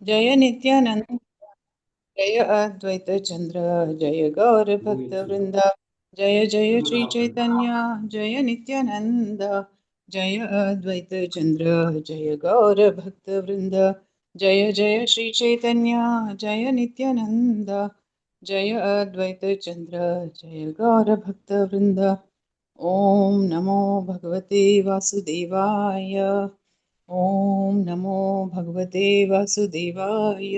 जय नित्यानंद जय अद्वैत चंद्र जय गौर भक्त वृंद जय जय श्री चैतन्य जय नित्यानंद जय अद्वैत चंद्र जय गौर भक्त वृंद जय जय श्री चैतन्य जय नित्यानंद जय अद्वैत चंद्र जय गौर भक्त वृंद ओम नमो भगवते वासुदेवाय ओम नमो भगवते वासुदेवाय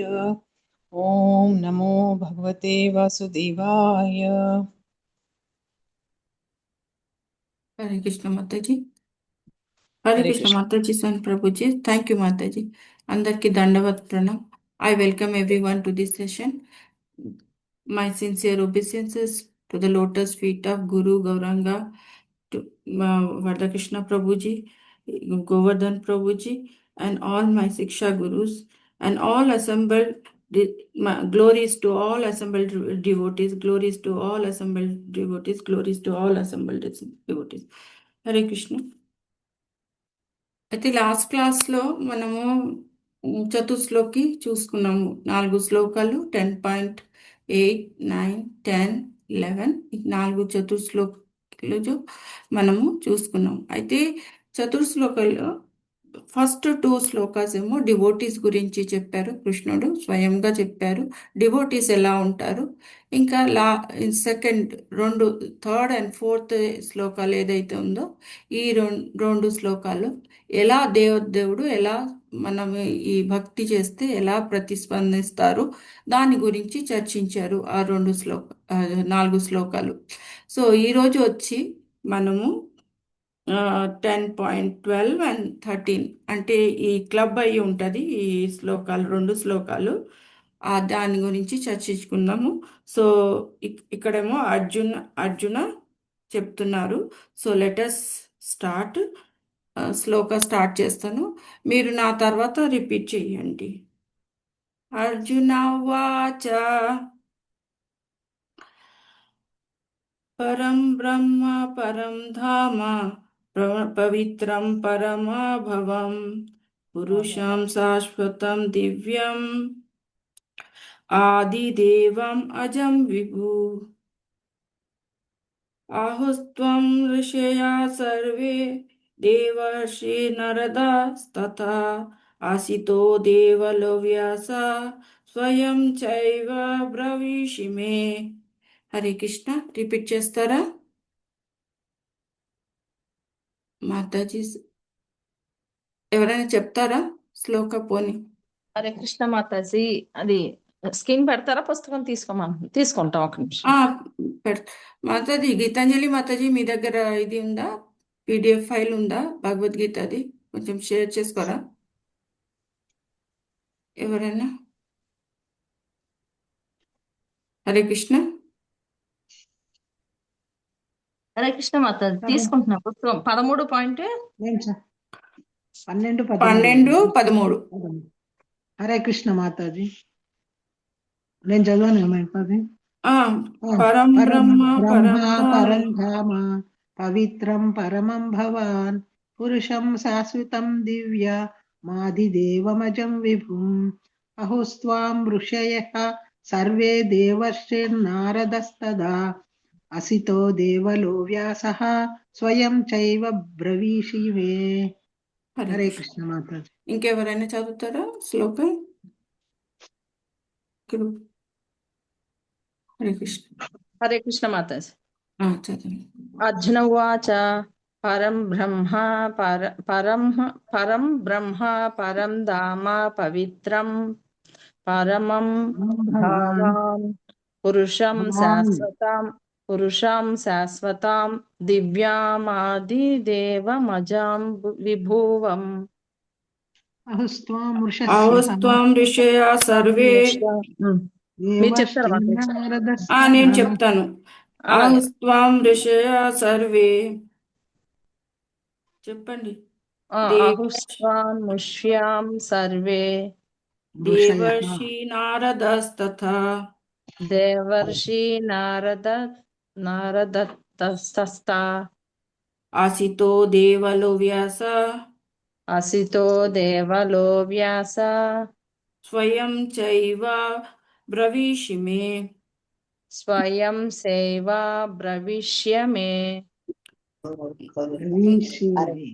ओम नमो भगवते वासुदेवाय। हरे कृष्ण माताजी. हरे हरे कृष्ण कृष्ण। माताजी. सन प्रभुजी. थैंक यू माताजी. అందరికి దండవత్ Pranam. I welcome everyone to this session. My sincere obeisances to the lotus feet of Guru Gauranga, to Vardhakrishna Prabhuji, Govardhan Prabhuji, and all my Siksha Gurus, and all assembled glories to all assembled devotees, glories to all assembled devotees, glories to all assembled devotees. Hare Krishna. అయితే last క్లాస్లో మనము చతుశ్లోకి చూసుకున్నాము. 4 శ్లోకాలు 10.8, 9, 10, 11 ఈ 4 చతుశ్లోకాలు మనము చూసుకున్నాము. అయితే చతుశ్లోకాల్లో first 2 shlokas ఏమో డివోటీస్ గురించి చెప్పారు. కృష్ణుడు స్వయంగా చెప్పారు డివోటీస్ ఎలా ఉంటారు. ఇంకా సెకండ్ 2 థర్డ్ అండ్ ఫోర్త్ శ్లోకాలు ఏదైతే ఉందో ఈ రెండు శ్లోకాలు ఎలా దేవుడు ఎలా మనం ఈ భక్తి చేస్తే ఎలా ప్రతిస్పందిస్తారు దాని గురించి చర్చించారు ఆ 4 శ్లోకాలు. సో ఈరోజు వచ్చి మనము 10.12 అండ్ 13 అంటే ఈ క్లబ్ అయ్యి ఉంటుంది ఈ శ్లోకాలు 2 శ్లోకాలు దాని గురించి చర్చించుకుందాము. సో ఇక్కడేమో అర్జున చెప్తున్నారు. So let's start. శ్లోక స్టార్ట్ చేస్తాను, మీరు నా తర్వాత రిపీట్ చేయండి. అర్జున వాచ పరం బ్రహ్మ పరం ధామ పవిత్రం పరమాభవం పురుషం శాశ్వతం దివ్యం ఆదిదేవం అజం విభు ఆహుస్త్వం ఋషయా సర్వే దేవర్షి నరదాస్తథా ఆసితో దేవలో వ్యాస స్వయం చైవ బ్రవీషి మే. హరే కృష్ణ. రిపీట్ చేస్తారా మాతాజీ? ఎవరైనా చెప్తారా శ్లోక పోని? హరే కృష్ణ మాతాజీ. అది స్క్రీన్ పెడతారా? పుస్తకం తీసుకుంటాం ఒక నిమిషం. మాతాజీ, గీతాంజలి మాతాజీ, మీ దగ్గర ఇది ఉందా, PDF ఫైల్ ఉందా భగవద్గీత? అది కొంచెం షేర్ చేసుకోరా ఎవరైనా? హరే కృష్ణ. హరే కృష్ణ మాతాజీ, తీసుకుంటున్నా పుస్తకం 13. హరే కృష్ణ మాతాజీ, నేను చదవను. పరం బ్రహ్మ పరం ధామ పవిత్రం పరమం భవాన్ పురుషం శాశ్వతం దివ్య మాదిదేవమజం విభుం అహోస్త్వాం ఋషయః సర్వే దేవర్షిర్నారదస్తదా అసితో దేవలో వ్యాసః స్వయం చైవ బ్రవీషి మే. హరే కృష్ణ మాతాజీ. ఇంకెవరైనా చదువుతారా శ్లోకం? హరే కృష్ణ. హరే కృష్ణ మాతాజీ. చదవండి. అర్జున ఉవాచ పరం బ్రహ్మ పరం ధామ పవిత్రం పరమం భావాం పురుషం శాశ్వతం దివ్యామాదిదేవమజాం విభువం ఆహుస్త్వాం ఋషయా సర్వే. మీరు చెప్తారా? నేను చెప్తాను. ఆహుస్త్వాం ఋషయా సర్వే. చెప్పండి. ఆహుస్త్వాం సర్వే దేవర్షి నారదస్తథా దేవర్షి నారదస్తథా ఆసితో దేవలో వ్యాస అసితో దేవలో వ్యాస స్వయం చైవ బ్రవీషి మే. స్వయం సేవా బ్రవిష్య మే. బ్రవీషిమే. హరే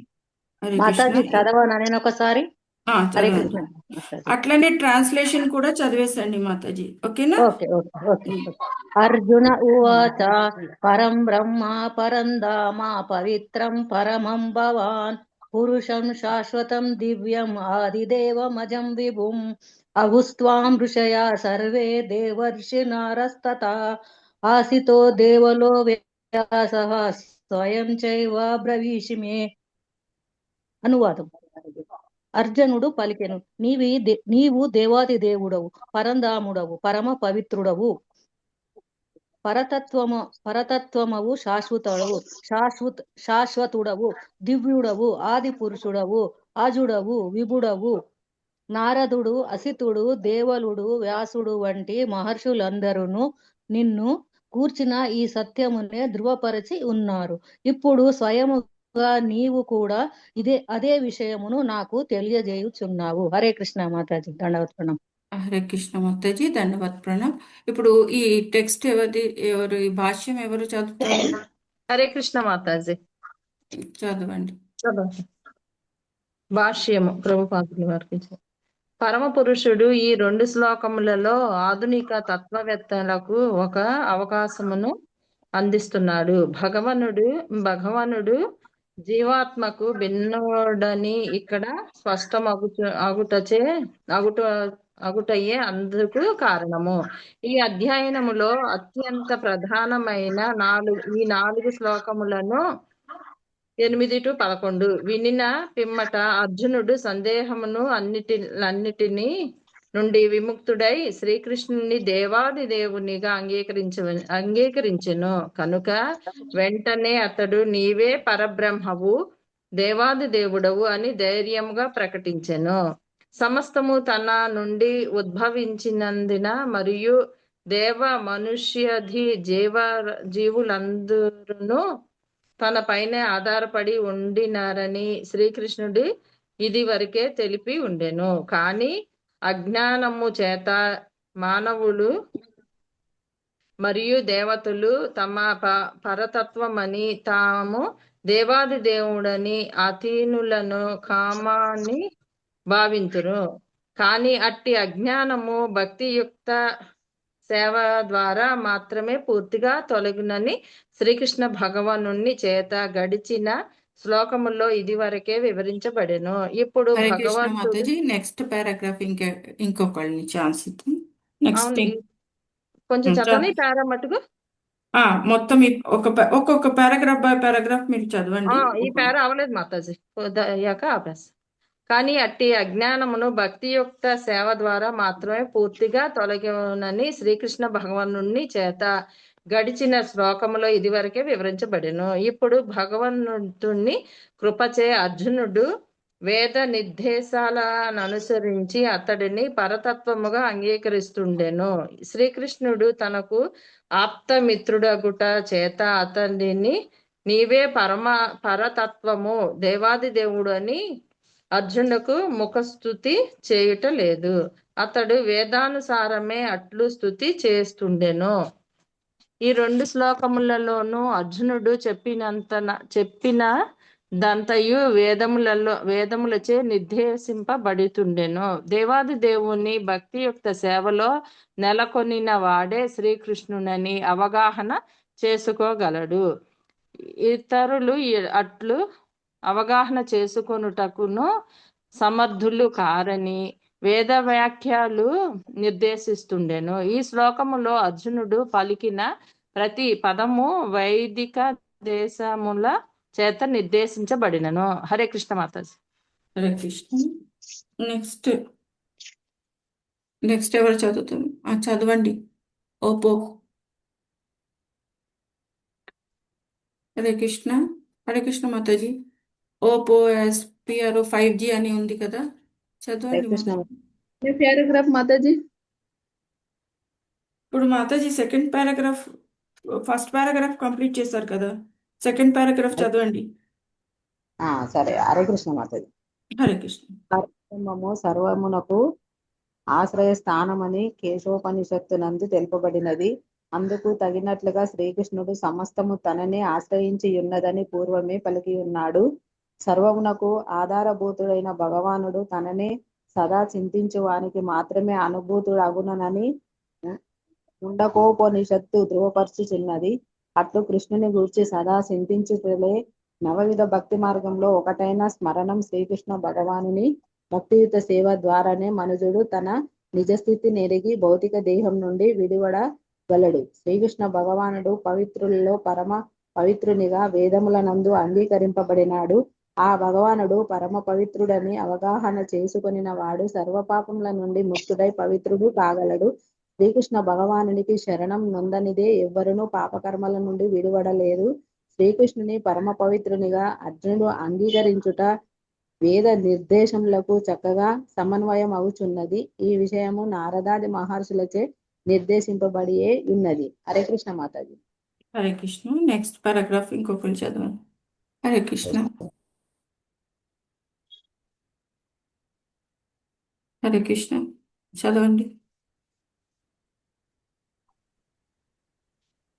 కృష్ణ. మాతాజీ చదవనా నేను ఒకసారి? హరే చదవండి. కృష్ణ మాతాజీ. అట్లనే ట్రాన్స్లేషన్ కూడా చదివేసండి మాతాజీ, ఓకేనా? Okay okay okay. అర్జున ఉవాచ పరం బ్రహ్మ పరం ధామ పవిత్రం పరమం భవాన్ పురుషం శాశ్వతం దివ్యం ఆదిదేవమజం విభుం అహుస్త్వాం ఋషయా సర్వే దేవర్షినారస్తథా ఆసితో దేవలో వ్యాసః స్వయం చైవ బ్రవీషి మే. అనువాదం. అర్జునుడు పలికెను, నీవు దేవాది దేవుడవు, పరంధాముడవు, పరమ పవిత్రుడవు, పరతత్వమవు, శాశ్వతుడవు, దివ్యుడవు, ఆది పురుషుడవు, అజుడవు, విభుడవు. నారదుడు, అసితుడు, దేవలుడు, వ్యాసుడు వంటి మహర్షులందరూ నిన్ను కూర్చిన ఈ సత్యమునే ధృవపరచి ఉన్నారు. ఇప్పుడు స్వయముగా నీవు కూడా అదే విషయమును నాకు తెలియజేయుచున్నావు. హరే కృష్ణ మాతాజీ. దండవత్ ప్రణామం. హరే కృష్ణ మాతాజీ, దండవత్ ప్రణామ్. ఇప్పుడు ఈ టెక్స్ట్ ఎవరు ఈ భాష్యం ఎవరు చదువుతారు? హరే కృష్ణ మాతాజీ. చదవండి. చదవండి. భాష్యము ప్రభుపాదుల వారికి. పరమ పురుషుడు ఈ 2 శ్లోకములలో ఆధునిక తత్వవేత్తలకు ఒక అవకాశమును అందిస్తున్నాడు. భగవానుడు జీవాత్మకు భిన్నుడని ఇక్కడ అగుటయే అందుకు కారణము. ఈ అధ్యయనములో అత్యంత ప్రధానమైన ఈ 4 శ్లోకములను 8 to 11 వినిన పిమ్మట అర్జునుడు సందేహమును అన్నిటిని నుండి విముక్తుడై శ్రీకృష్ణుని దేవాది దేవునిగా అంగీకరించెను. కనుక వెంటనే అతడు నీవే పరబ్రహ్మవు, దేవాది దేవుడవు అని ధైర్యముగా ప్రకటించెను. సమస్తము తన నుండి ఉద్భవించినందున మరియు దేవ మనుష్యాది జీవులందరూ తన పైన ఆధారపడి ఉండినారని శ్రీకృష్ణుడు ఇది వరకే తెలిపి ఉండెను. కానీ అజ్ఞానము చేత మానవులు మరియు దేవతలు తమ పరతత్వమని తాము దేవాది దేవుడని అతీనులను కామాని భావింతురు. కానీ అట్టి అజ్ఞానము భక్తియుక్త సేవ ద్వారా మాత్రమే పూర్తిగా తొలగునని శ్రీకృష్ణ భగవానుని చేత గడిచిన శ్లోకములో ఇది వరకే వివరించబడెను. ఇప్పుడు హరే కృష్ణ భగవంతుడు మాతాజీ, నెక్స్ట్ పారాగ్రాఫ్ ఇంకొకళ్ళని ఛాన్స్ ఇద్దాం. నెక్స్ట్ అవును, కొంచెం చదవని పారా మటుకు మొత్తం ఒక్కొక్క పారాగ్రాఫ్ బై పారాగ్రాఫ్ మీరు చదవండి. ఈ పారా అవలేదు మాతాజీ, అయ్యాక ఆపేస్తా. కానీ అట్టి అజ్ఞానమును భక్తియుక్త సేవ ద్వారా మాత్రమే పూర్తిగా తొలగినని శ్రీకృష్ణ భగవానుని చేత గడిచిన శ్లోకములో ఇది వరకే వివరించబడెను. ఇప్పుడు భగవంతుని కృపచే అర్జునుడు వేద నిర్దేశాలను అనుసరించి అతడిని పరతత్వముగా అంగీకరిస్తుండెను. శ్రీకృష్ణుడు తనకు ఆప్తమిత్రుడగుట చేత అతడిని నీవే పరతత్వము, దేవాది దేవుడు అని అర్జునుకు ముఖస్థుతి చేయుట లేదు. అతడు వేదానుసారమే అట్లు స్థుతి చేస్తుండెను. ఈ 2 శ్లోకములలోనూ అర్జునుడు చెప్పిన దంతయు వేదములచే నిర్దేశింపబడుతుండెను. దేవాది దేవుని భక్తియుక్త సేవలో నెలకొనిన వాడే శ్రీకృష్ణునని అవగాహన చేసుకోగలడు. ఇతరులు అట్లు అవగాహన చేసుకొనుటకును సమర్థులు కారని వేద వ్యాఖ్యలు నిర్దేశిస్తుండెను. ఈ శ్లోకములో అర్జునుడు పలికిన ప్రతి పదము వైదిక దేశముల చేత నిర్దేశించబడినను. హరే కృష్ణ మాతాజీ. హరే కృష్ణ. నెక్స్ట్ ఎవరు చదువుతారు? చదవండి. Oppo. Hare Krishna. Hare Krishna Mataji. Oppo SPR 5G అని ఉంది కదా, చదవండి మాతాజీ. పారాగ్రాఫ్ మాతాజీ. ఇప్పుడు Mataji second paragraph, first paragraph complete చేశారు కదా, సెకండ్ పారాగ్రాఫ్ చదవండి. సరే. హరే కృష్ణ మాతాజీ. హరే కృష్ణ. పరబ్రహ్మము సర్వమునకు ఆశ్రయ స్థానమని కేశోపనిషత్తు నందు తెలుపబడినది. అందుకు తగినట్లుగా శ్రీకృష్ణుడు సమస్తము తననే ఆశ్రయించి ఉన్నదని పూర్వమే పలికి ఉన్నాడు. సర్వమునకు ఆధారభూతుడైన భగవానుడు తననే సదా చింతించు వానికి మాత్రమే అనుభూతుడగునని ముండకోపనిషత్తు ధృవపరచుచున్నది. అట్లు కృష్ణుని గూర్చి సదా చింతించుటలే నవవిధ భక్తి మార్గంలో ఒకటైన స్మరణం. శ్రీకృష్ణ భగవానుని భక్తియుత సేవ ద్వారానే మనుజుడు తన నిజస్థితి నెరిగి భౌతిక దేహం నుండి విడివడగలడు. శ్రీకృష్ణ భగవానుడు పవిత్రులలో పరమ పవిత్రునిగా వేదముల నందు అంగీకరింపబడినాడు. ఆ భగవానుడు పరమ పవిత్రుడని అవగాహన చేసుకొనిన వాడు సర్వపాపముల నుండి ముక్తుడై పవిత్రుడు కాగలడు. శ్రీకృష్ణ భగవానునికి శరణం నొందనిదే ఎవ్వరునూ పాపకర్మల నుండి విడివడలేదు. శ్రీకృష్ణుని పరమ పవిత్రునిగా అర్జునుడు అంగీకరించుట వేద నిర్దేశములకు చక్కగా సమన్వయం అవుచున్నది. ఈ విషయము నారదాది మహర్షులచే నిర్దేశింపబడియే ఉన్నది. హరే కృష్ణ మాతాజీ. హరే కృష్ణ. నెక్స్ట్ పారాగ్రాఫ్ ఇంకొకరు చదవండి. హరే కృష్ణ. హరే కృష్ణ చదవండి.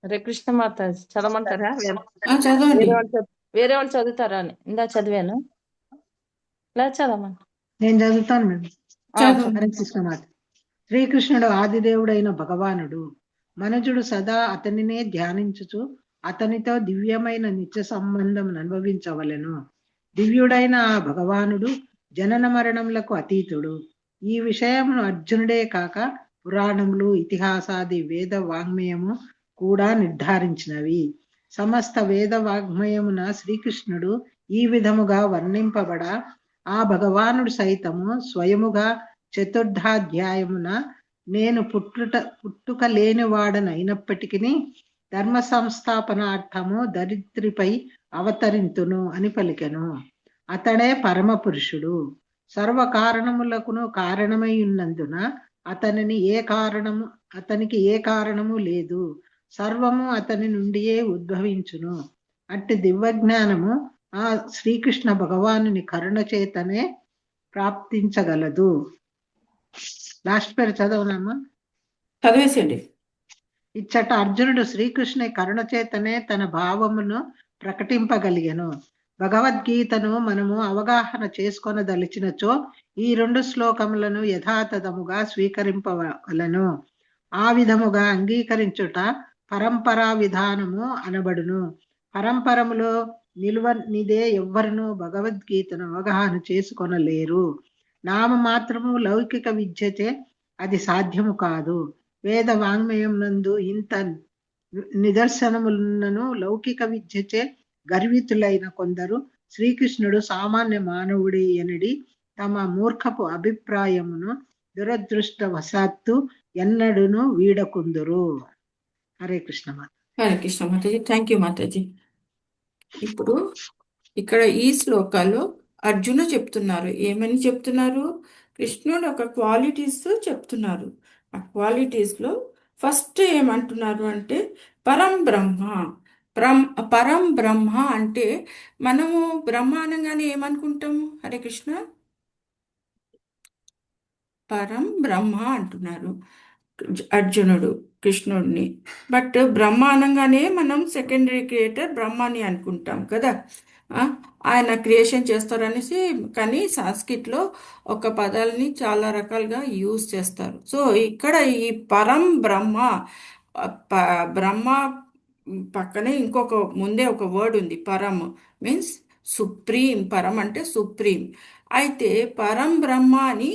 హరే కృష్ణ మాతాజీ చదవమంటారా? చదవండి. వేరే వాళ్ళు చదువుతారా అని ఇందా చదివాను. ఇలా చదవమని. నేను చదువుతాను మేడం. చదవండి. హరే కృష్ణ మాత. శ్రీకృష్ణుడు ఆదిదేవుడైన భగవానుడు. మనుజుడు సదా అతనినే ధ్యానించుచు అతనితో దివ్యమైన నిత్య సంబంధం అనుభవించవలెను. దివ్యుడైన ఆ భగవానుడు జనన మరణములకు అతీతుడు. ఈ విషయమును అర్జునుడే కాక పురాణములు, ఇతిహాసాది వేద వాంగ్మయము కూడా నిర్ధారించినవి. సమస్త వేద వాగ్మయమున శ్రీకృష్ణుడు ఈ విధముగా వర్ణింపబడ ఆ భగవానుడు సైతము స్వయముగా చతుర్థాధ్యాయమున నేను పుట్టుక లేనివాడనైనప్పటికీ ధర్మ సంస్థాపనార్థము దరిద్రిపై అవతరింతును అని పలికెను. అతడే పరమ పురుషుడు. సర్వ కారణములకును కారణమై ఉన్నందున అతనికి ఏ కారణము లేదు. సర్వము అతని నుండియే ఉద్భవించును. అట్టి దివ్యజ్ఞానము ఆ శ్రీకృష్ణ భగవానుని కరుణ చేతనే ప్రాప్తించగలదు. లాస్ట్ పేరు చదవనమ్మా. చదివేసేయండి. ఇచ్చట అర్జునుడు శ్రీకృష్ణ కరుణ చేతనే తన భావమును ప్రకటింపగలిగెను. భగవద్గీతను మనము అవగాహన చేసుకొనదలిచినచో ఈ 2 శ్లోకములను యథాతథముగా స్వీకరింపవలను. ఆ విధముగా అంగీకరించుట పరంపరా విధానము అనబడును. పరంపరములో నిలువనిదే ఎవ్వరునూ భగవద్గీతను అవగాహన చేసుకొనలేరు. నామ మాత్రము లౌకిక విద్యచే అది సాధ్యము కాదు. వేద వాంగ్మయం నందు ఇంత నిదర్శనములను లౌకిక విద్యచే గర్వితులైన కొందరు శ్రీకృష్ణుడు సామాన్య మానవుడి ఎనడి తమ మూర్ఖపు అభిప్రాయమును దురదృష్టవశాత్తు ఎన్నడూను వీడకుందురు. హరే కృష్ణ మాత. హరే కృష్ణ మాతాజీ. థ్యాంక్ యూ మాతాజీ. ఇప్పుడు ఇక్కడ ఈ శ్లోకాలు అర్జున చెప్తున్నారు. ఏమని చెప్తున్నారు? కృష్ణుడు ఒక క్వాలిటీస్ చెప్తున్నారు. ఆ క్వాలిటీస్లో ఫస్ట్ ఏమంటున్నారు అంటే పరం బ్రహ్మ. పరం బ్రహ్మ అంటే మనము బ్రహ్మ అనగానే ఏమనుకుంటాము? హరే కృష్ణ. పరం బ్రహ్మ అంటున్నారు అర్జునుడు కృష్ణుడిని. బట్ బ్రహ్మ అనగానే మనం సెకండరీ క్రియేటర్ బ్రహ్మాని అనుకుంటాం కదా. ఆయన క్రియేషన్ చేస్తారనేసి. కానీ సంస్కృత్లో ఒక పదాలని చాలా రకాలుగా యూజ్ చేస్తారు. సో ఇక్కడ ఈ పరం బ్రహ్మ, బ్రహ్మ పక్కనే ఇంకొక ముందే ఒక వర్డ్ ఉంది. పరం మీన్స్ సుప్రీం. పరం అంటే సుప్రీం. అయితే పరం బ్రహ్మ అని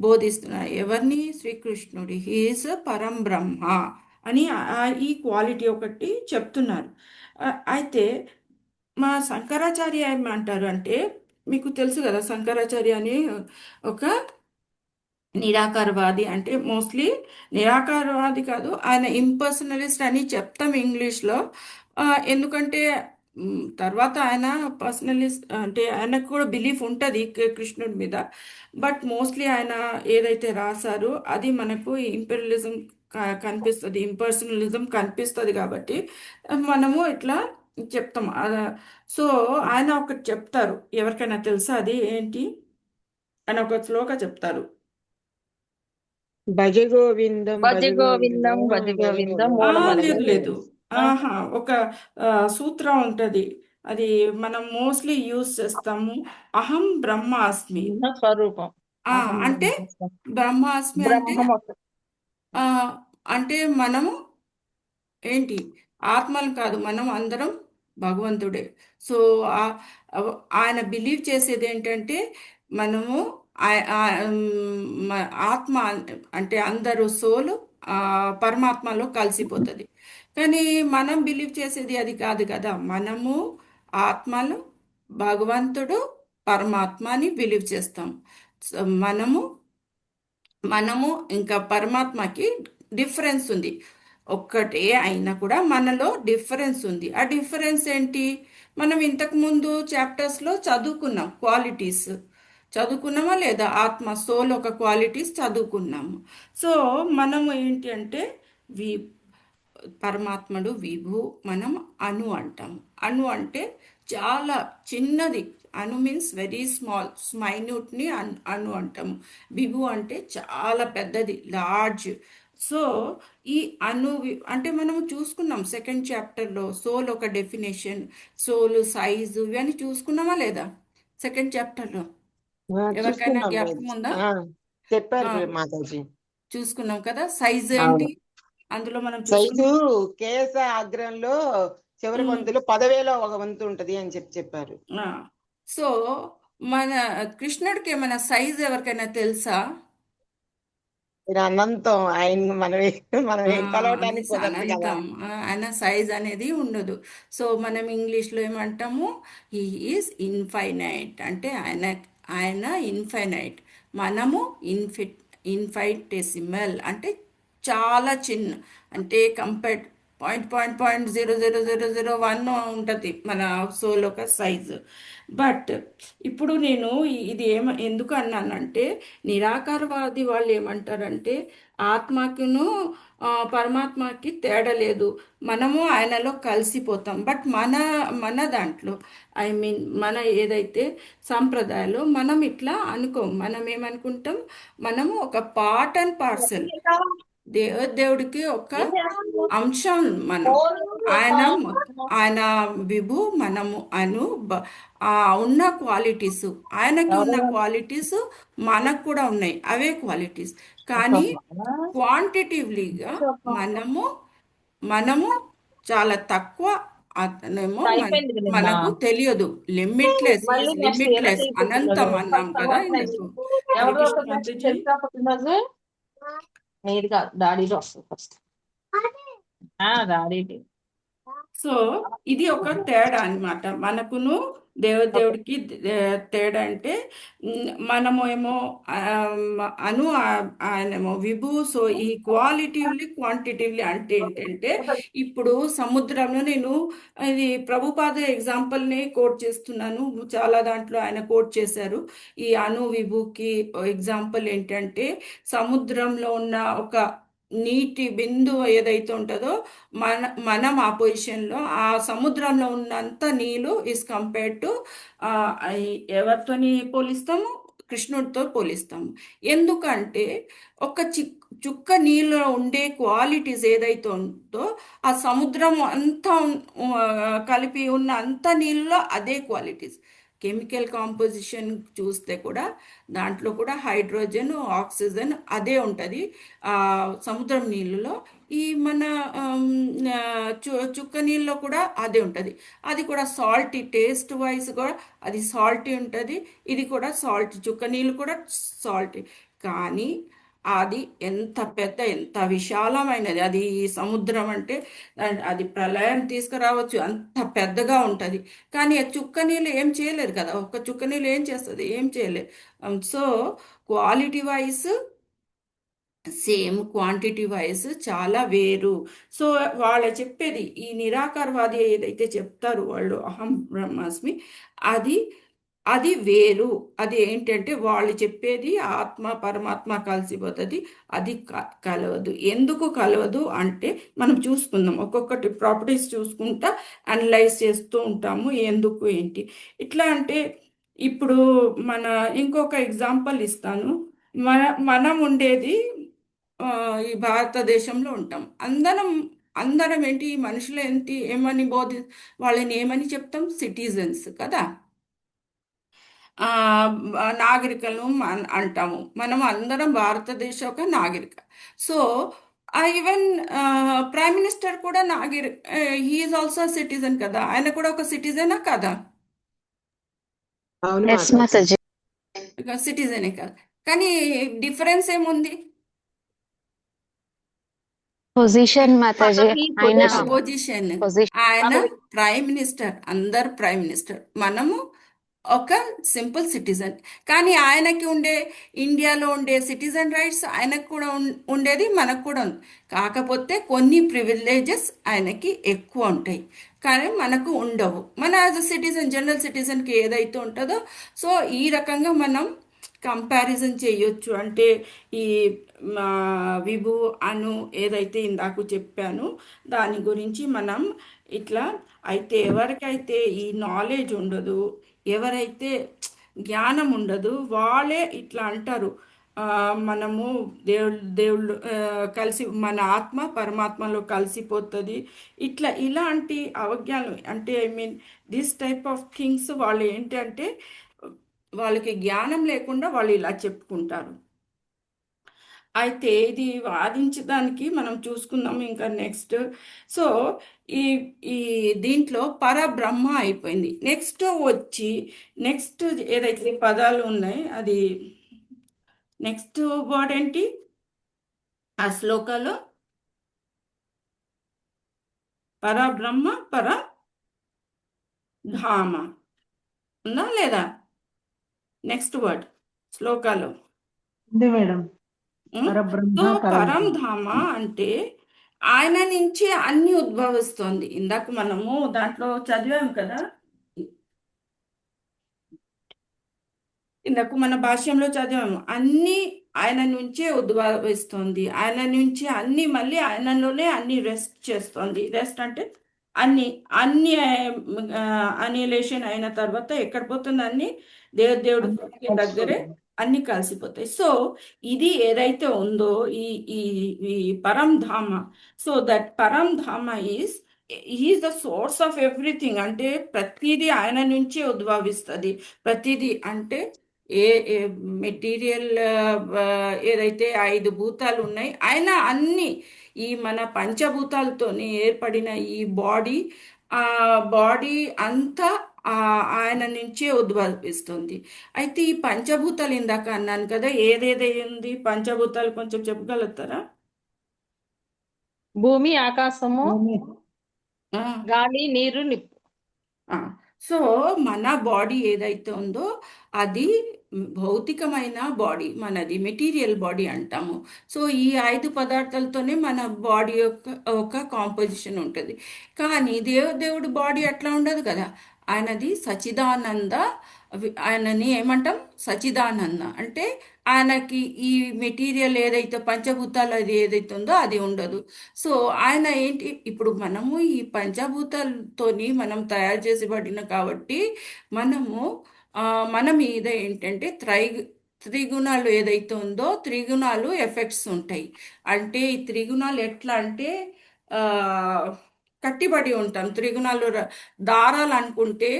బోధిస్తున్నారు. ఎవరిని? శ్రీకృష్ణుడి. హీఈస్ పరం బ్రహ్మ అని ఈ క్వాలిటీ ఒకటి చెప్తున్నారు. అయితే మా శంకరాచార్య ఏమంటారు అంటే, మీకు తెలుసు కదా శంకరాచార్య అని ఒక నిరాకారవాది. అంటే మోస్ట్లీ నిరాకారవాది కాదు, ఆయన ఇంపర్సనలిస్ట్ అని చెప్తాం ఇంగ్లీష్లో. ఎందుకంటే తర్వాత ఆయన పర్సనలిస్ట్ అంటే ఆయనకు కూడా బిలీఫ్ ఉంటుంది కృష్ణుడి మీద. బట్ మోస్ట్లీ ఆయన ఏదైతే రాశారో అది మనకు ఇంపీరియలిజం కనిపిస్తుంది, ఇంపర్సనలిజం కనిపిస్తుంది. కాబట్టి మనము ఇట్లా చెప్తాం. సో ఆయన ఒకటి చెప్తారు, ఎవరికైనా తెలుసా అది ఏంటి? ఆయన ఒక శ్లోక చెప్తారు. భజ గోవిందం భజ భజ గోవిందం గోవిందం భజ భజ గోవిందం గోవిందం మూలమనేది లేదు లేదు. ఆ, ఆహా, ఒక సూత్రం ఉంటది. అది మనం మోస్ట్లీ యూజ్ చేస్తాము. అహం బ్రహ్మాస్మి. బ్రహ్మ స్వరూపం. అహం అంటే బ్రహ్మాస్మి. బ్రహ్మాస్మి అంటే బ్రహ్మము. ఆ, అంటే మనము ఏంటి, ఆత్మలు కాదు, మనం అందరం భగవంతుడే. సో ఆ- ఆయన బిలీవ్ చేసేది ఏంటంటే మనము ఆత్మ అంటే అందరూ సోలు పరమాత్మలో కలిసిపోతుంది. కానీ మనం బిలీవ్ చేసేది అది కాదు కదా. మనము ఆత్మలు, భగవంతుడు, పరమాత్మ అని బిలీవ్ చేస్తాం. సో మనము ఇంకా పరమాత్మకి డిఫరెన్స్ ఉంది. ఒక్కటే అయినా కూడా మనలో డిఫరెన్స్ ఉంది. ఆ డిఫరెన్స్ ఏంటి? మనం ఇంతకు ముందు చాప్టర్స్లో చదువుకున్నాం. క్వాలిటీస్ చదువుకున్నామా లేదా? ఆత్మ సోల్ ఒక క్వాలిటీస్ చదువుకున్నాము. సో మనము ఏంటి అంటే వి పరమాత్ముడు విభు, మనం అణు అంటాము. అణు అంటే చాలా చిన్నది. అణు మీన్స్ వెరీ స్మాల్, మైన్యూట్ని అణు అంటాము. విభు అంటే చాలా పెద్దది, లార్జ్. సో ఈ అంటే మనం చూసుకున్నాం సెకండ్ చాప్టర్లో సోల్ ఒక డెఫినేషన్, సోల్ సైజు ఇవన్నీ చూసుకున్నామా లేదా సెకండ్ చాప్టర్లో? ఎవరికైనా చూసుకున్నాం జ్ఞాపకం ఉందా? చెప్పారు ఆ, మాతాజీ. చూసుకున్నాం కదా. సైజు అవును. ఏంటి అందులో మనం సైజు చూసుకున్నాం. కేశ అగ్రంలో చివరి ఉమ్. వంతులో 10,000 ఒక వంతు ఉంటది అని చెప్పారు. ఆ, సో మన కృష్ణుడికి ఏమైనా సైజ్ ఎవరికైనా తెలుసా? ఇది అనంతం ఆయన మనం ఏం కొలవటానికి అనేసి కుదరదు కదా. అనంతం. ఆయన సైజ్ అనేది ఉండదు. సో మనం ఇంగ్లీష్లో ఏమంటాము? He is infinite. అంటే ఆయన ఇన్ఫైనైట్. మనము ఇన్ఫైటెసిమల్ అంటే చాలా చిన్న. అంటే కంపేర్డ్ 0.000001 ఉంటుంది మన సోల్ ఒక సైజు. బట్ ఇప్పుడు నేను ఇది ఎందుకు అన్నానంటే, నిరాకారవాది వాళ్ళు ఏమంటారంటే ఆత్మకును పరమాత్మకి తేడా లేదు, మనము ఆయనలో కలిసిపోతాం. బట్ మన దాంట్లో మన ఏదైతే సంప్రదాయాలు మనం ఇట్లా అనుకోం. మనం ఏమనుకుంటాం, మనము ఒక పార్ట్ అండ్ పార్సెల్, దేవుడికి ఒక అంశం మనం. ఆయన విభు, మనము ఆ ఉన్న క్వాలిటీస్, ఆయనకి ఉన్న క్వాలిటీస్ మనకు కూడా ఉన్నాయి, అవే క్వాలిటీస్. కానీ క్వాంటిటివ్లీగా మనము చాలా తక్కువ, అతనేమో అయిపోయింది కదా నిన్న. మనకు తెలియదు. లిమిట్లెస్, మళ్ళీ నెక్స్ట్ లిమిట్లెస్ అనంతం అన్నాం కదా ఇందుకు. హరే ఎవరిదో కృష్ణ ఒక నెక్స్ట్ మాతాజీ. చరిత్ర పుట్టినరోజు నీది కాదు, డాడీలో వస్తుంది ఫస్ట్. డాడీది. సో ఇది ఒక తేడా అన్నమాట మనకును దేవుడికి. తేడా అంటే మనము ఏమో ఆయనేమో విభు. సో ఈ క్వాలిటివ్లీ క్వాంటిటివ్లీ అంటే ఏంటంటే, ఇప్పుడు సముద్రంలో నేను ఇది ప్రభుపాద ఎగ్జాంపుల్ని కోట్ చేస్తున్నాను. చాలా దాంట్లో ఆయన కోట్ చేశారు. ఈ విభుకి ఎగ్జాంపుల్ ఏంటంటే, సముద్రంలో ఉన్న ఒక నీటి బిందువు ఏదైతే ఉంటుందో, మనం ఆ పొజిషన్లో ఆ సముద్రంలో ఉన్నంత నీళ్ళు ఈజ్ కంపేర్డ్ టు ఎవరితోని పోలిస్తాము? కృష్ణుడితో పోలిస్తాము. ఎందుకంటే ఒక చుక్క నీళ్ళలో ఉండే క్వాలిటీస్ ఏదైతే ఉందో, ఆ సముద్రం అంతా కలిపి ఉన్న అంత నీళ్ళలో అదే క్వాలిటీస్. కెమికల్ కాంపోజిషన్ చూస్తే కూడా దాంట్లో కూడా హైడ్రోజన్, ఆక్సిజన్ అదే ఉంటుంది సముద్రం నీళ్ళలో. ఈ మన చుక్క నీళ్ళలో కూడా అదే ఉంటుంది. అది కూడా సాల్టీ, టేస్ట్ వైజ్ కూడా అది సాల్టీ ఉంటుంది. ఇది కూడా సాల్ట్, చుక్క నీళ్ళు కూడా సాల్టీ. కానీ అది ఎంత విశాలమైనది అది సముద్రం అంటే, అది ప్రళయం తీసుకురావచ్చు, అంత పెద్దగా ఉంటుంది. కానీ ఆ చుక్క నీళ్ళు ఏం చేయలేరు కదా. ఒక్క చుక్క నీళ్ళు ఏం చేస్తుంది? ఏం చేయలేదు. So quality wise same, quantity wise చాలా వేరు. సో వాళ్ళు చెప్పేది, ఈ నిరాకారవాది ఏదైతే చెప్తారో వాళ్ళు అహం బ్రహ్మాస్మి, అది వేరు. అది ఏంటంటే వాళ్ళు చెప్పేది ఆత్మ పరమాత్మ కలిసిపోతుంది, అది కలవదు. ఎందుకు కలవదు అంటే మనం చూసుకుందాం, ఒక్కొక్కటి ప్రాపర్టీస్ చూసుకుంటా అనలైజ్ చేస్తూ ఉంటాము ఎందుకు ఏంటి ఇట్లా అంటే. ఇప్పుడు ఇంకొక ఎగ్జాంపుల్ ఇస్తాను. మనం ఉండేది ఈ భారతదేశంలో ఉంటాం. అందరం అందరం ఏంటి మనుషులు ఏంటి ఏమని వాళ్ళని ఏమని చెప్తాం? సిటిజన్స్ కదా. ఆ, నాగరికలను అంటాము. మనం అందరం భారతదేశ ఒక నాగరిక. సో ఈవెన్ ప్రైమ్ మినిస్టర్ కూడా హీఈస్ ఆల్సో సిటిజన్ కదా. ఆయన కూడా ఒక సిటిజనా కదా? అవును ఎస్ మాతాజీ. మాతాజీ. సిటిజనే కదా. కానీ డిఫరెన్స్ ఏముంది? పొజిషన్ మాతాజీ. పదవి, ఆయన పొజిషన్. పొజిషన్. పొజిషన్ ఆయన పదవి. ప్రైమ్ మినిస్టర్, అందరు ప్రైమ్ మినిస్టర్, మనము ఒక సింపుల్ సిటిజన్. కానీ ఆయనకి ఉండే ఇండియాలో ఉండే సిటిజన్ రైట్స్ ఆయనకు కూడా ఉండేది, మనకు కూడా ఉంది. కాకపోతే కొన్ని ప్రివిలేజెస్ ఆయనకి ఎక్కువ ఉంటాయి, కానీ మనకు ఉండవు. మన యాజ్ అ సిటిజన్, జనరల్ సిటిజన్కి ఏదైతే ఉంటుందో, సో ఈ రకంగా మనం కంపారిజన్ చేయొచ్చు. అంటే ఈ విభు అను ఏదైతే ఇందాక చెప్పాను దాని గురించి మనం ఇట్లా. అయితే ఎవరికైతే ఈ నాలెడ్జ్ ఉండదు, ఎవరైతే జ్ఞానం ఉండదు, వాళ్ళే ఇట్లా అంటారు, మనము దేవుళ్ళు కలిసి మన ఆత్మ పరమాత్మలో కలిసిపోతుంది. ఇలాంటి అవజ్ఞానం అంటే I mean this type of things వాళ్ళు ఏంటంటే వాళ్ళకి జ్ఞానం లేకుండా వాళ్ళు ఇలా చెప్పుకుంటారు. అయితే ఇది వాదించడానికి మనం చూసుకుందాం ఇంకా నెక్స్ట్. సో ఈ ఈ దీంట్లో పరబ్రహ్మ అయిపోయింది. నెక్స్ట్ ఏదైతే పదాలు ఉన్నాయి అది నెక్స్ట్ వర్డ్ ఏంటి ఆ శ్లోకాలో? పరబ్రహ్మ పరధామ ఉందా లేదా? నెక్స్ట్ వర్డ్ శ్లోకాలో. ఉంది మేడం. ఉం? పరబ్రహ్మ సో పరబ్రహ్మ. పరంధామ అంటే ఆయన నుంచి అన్ని ఉద్భవిస్తోంది. ఇందాక మనము దాంట్లో చదివాము కదా, ఇందాక మన భాష్యంలో చదివాము, అన్ని ఆయన నుంచే ఉద్భవిస్తుంది. ఆయన నుంచి అన్ని మళ్ళీ ఆయనలోనే అన్ని రెస్ట్ చేస్తుంది. రెస్ట్ అంటే అన్ని అన్ని అనిలేషన్ అయిన తర్వాత ఎక్కడ పోతుంది? అన్ని దేవుడి దగ్గరే అన్ని కలిసిపోతాయి. సో ఇది ఏదైతే ఉందో ఈ ఈ ఈ పరంధామ, సో దట్ పరంధామ is the source of everything. అంటే ప్రతిదీ ఆయన నుంచే ఉద్భవిస్తుంది. ప్రతిదీ అంటే ఏ మెటీరియల్ ఏదైతే 5 భూతాలు ఉన్నాయి, ఆయన అన్ని ఈ మన పంచభూతాలతోని ఏర్పడిన ఈ బాడీ అంతా ఆయన నుంచే ఉద్భవిస్తుంది. అయితే ఈ పంచభూతాలు ఇందాక అన్నాను కదా, ఏదేదైంది పంచభూతాలు కొంచెం చెప్పగలుగుతారా? భూమి, ఆకాశము, భూమి. ఆ, గాలి, నీరు, నిప్పు. సో మన బాడీ ఏదైతే ఉందో అది భౌతికమైన బాడీ, మనది మెటీరియల్ బాడీ అంటాము. సో ఈ 5 పదార్థాలతోనే మన బాడీ ఒక కాంపోజిషన్ ఉంటుంది. కానీ దేవుడి బాడీ అట్లా ఉండదు కదా. ఆయనది సచిదానంద. ఆయనని ఏమంటాం? సచిదానంద. అంటే ఆయనకి ఈ మెటీరియల్ ఏదైతే పంచభూతాలు అది ఏదైతే ఉందో అది ఉండదు. సో ఆయన ఏంటి, ఇప్పుడు మనము ఈ పంచభూతాలతోని మనం తయారు చేసిబడిన కాబట్టి మన మీద ఏంటంటే త్రిగుణాలు ఏదైతే ఉందో త్రిగుణాలు ఎఫెక్ట్స్ ఉంటాయి. అంటే ఈ త్రిగుణాలు ఎట్లా అంటే ఆ, కట్టిబడి ఉంటాం. త్రిగుణాలు దారాలు అనుకుంటే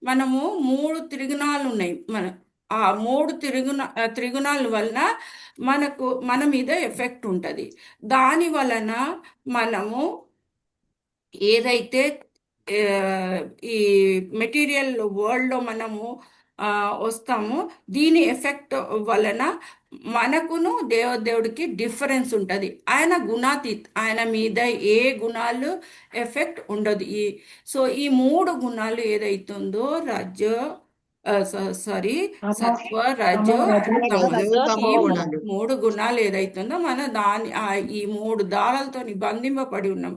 మనము 3 త్రిగుణాలు ఉన్నాయి. ఆ 3 త్రిగుణాల వలన మన మీద ఎఫెక్ట్ ఉంటుంది. దాని వలన మనము ఏదైతే ఈ మెటీరియల్ వరల్డ్లో మనము వస్తామో దీని ఎఫెక్ట్ వలన మనకును దేవుడికి డిఫరెన్స్ ఉంటుంది. ఆయన గుణాతీత్, ఆయన మీద ఏ గుణాలు ఎఫెక్ట్ ఉండదు. సో ఈ 3 గుణాలు ఏదైతుందో సత్వ రజ తమో, ఈ 3 గుణాలు ఏదైతుందో ఈ 3 దారాలతో బంధింపబడి ఉన్నాం.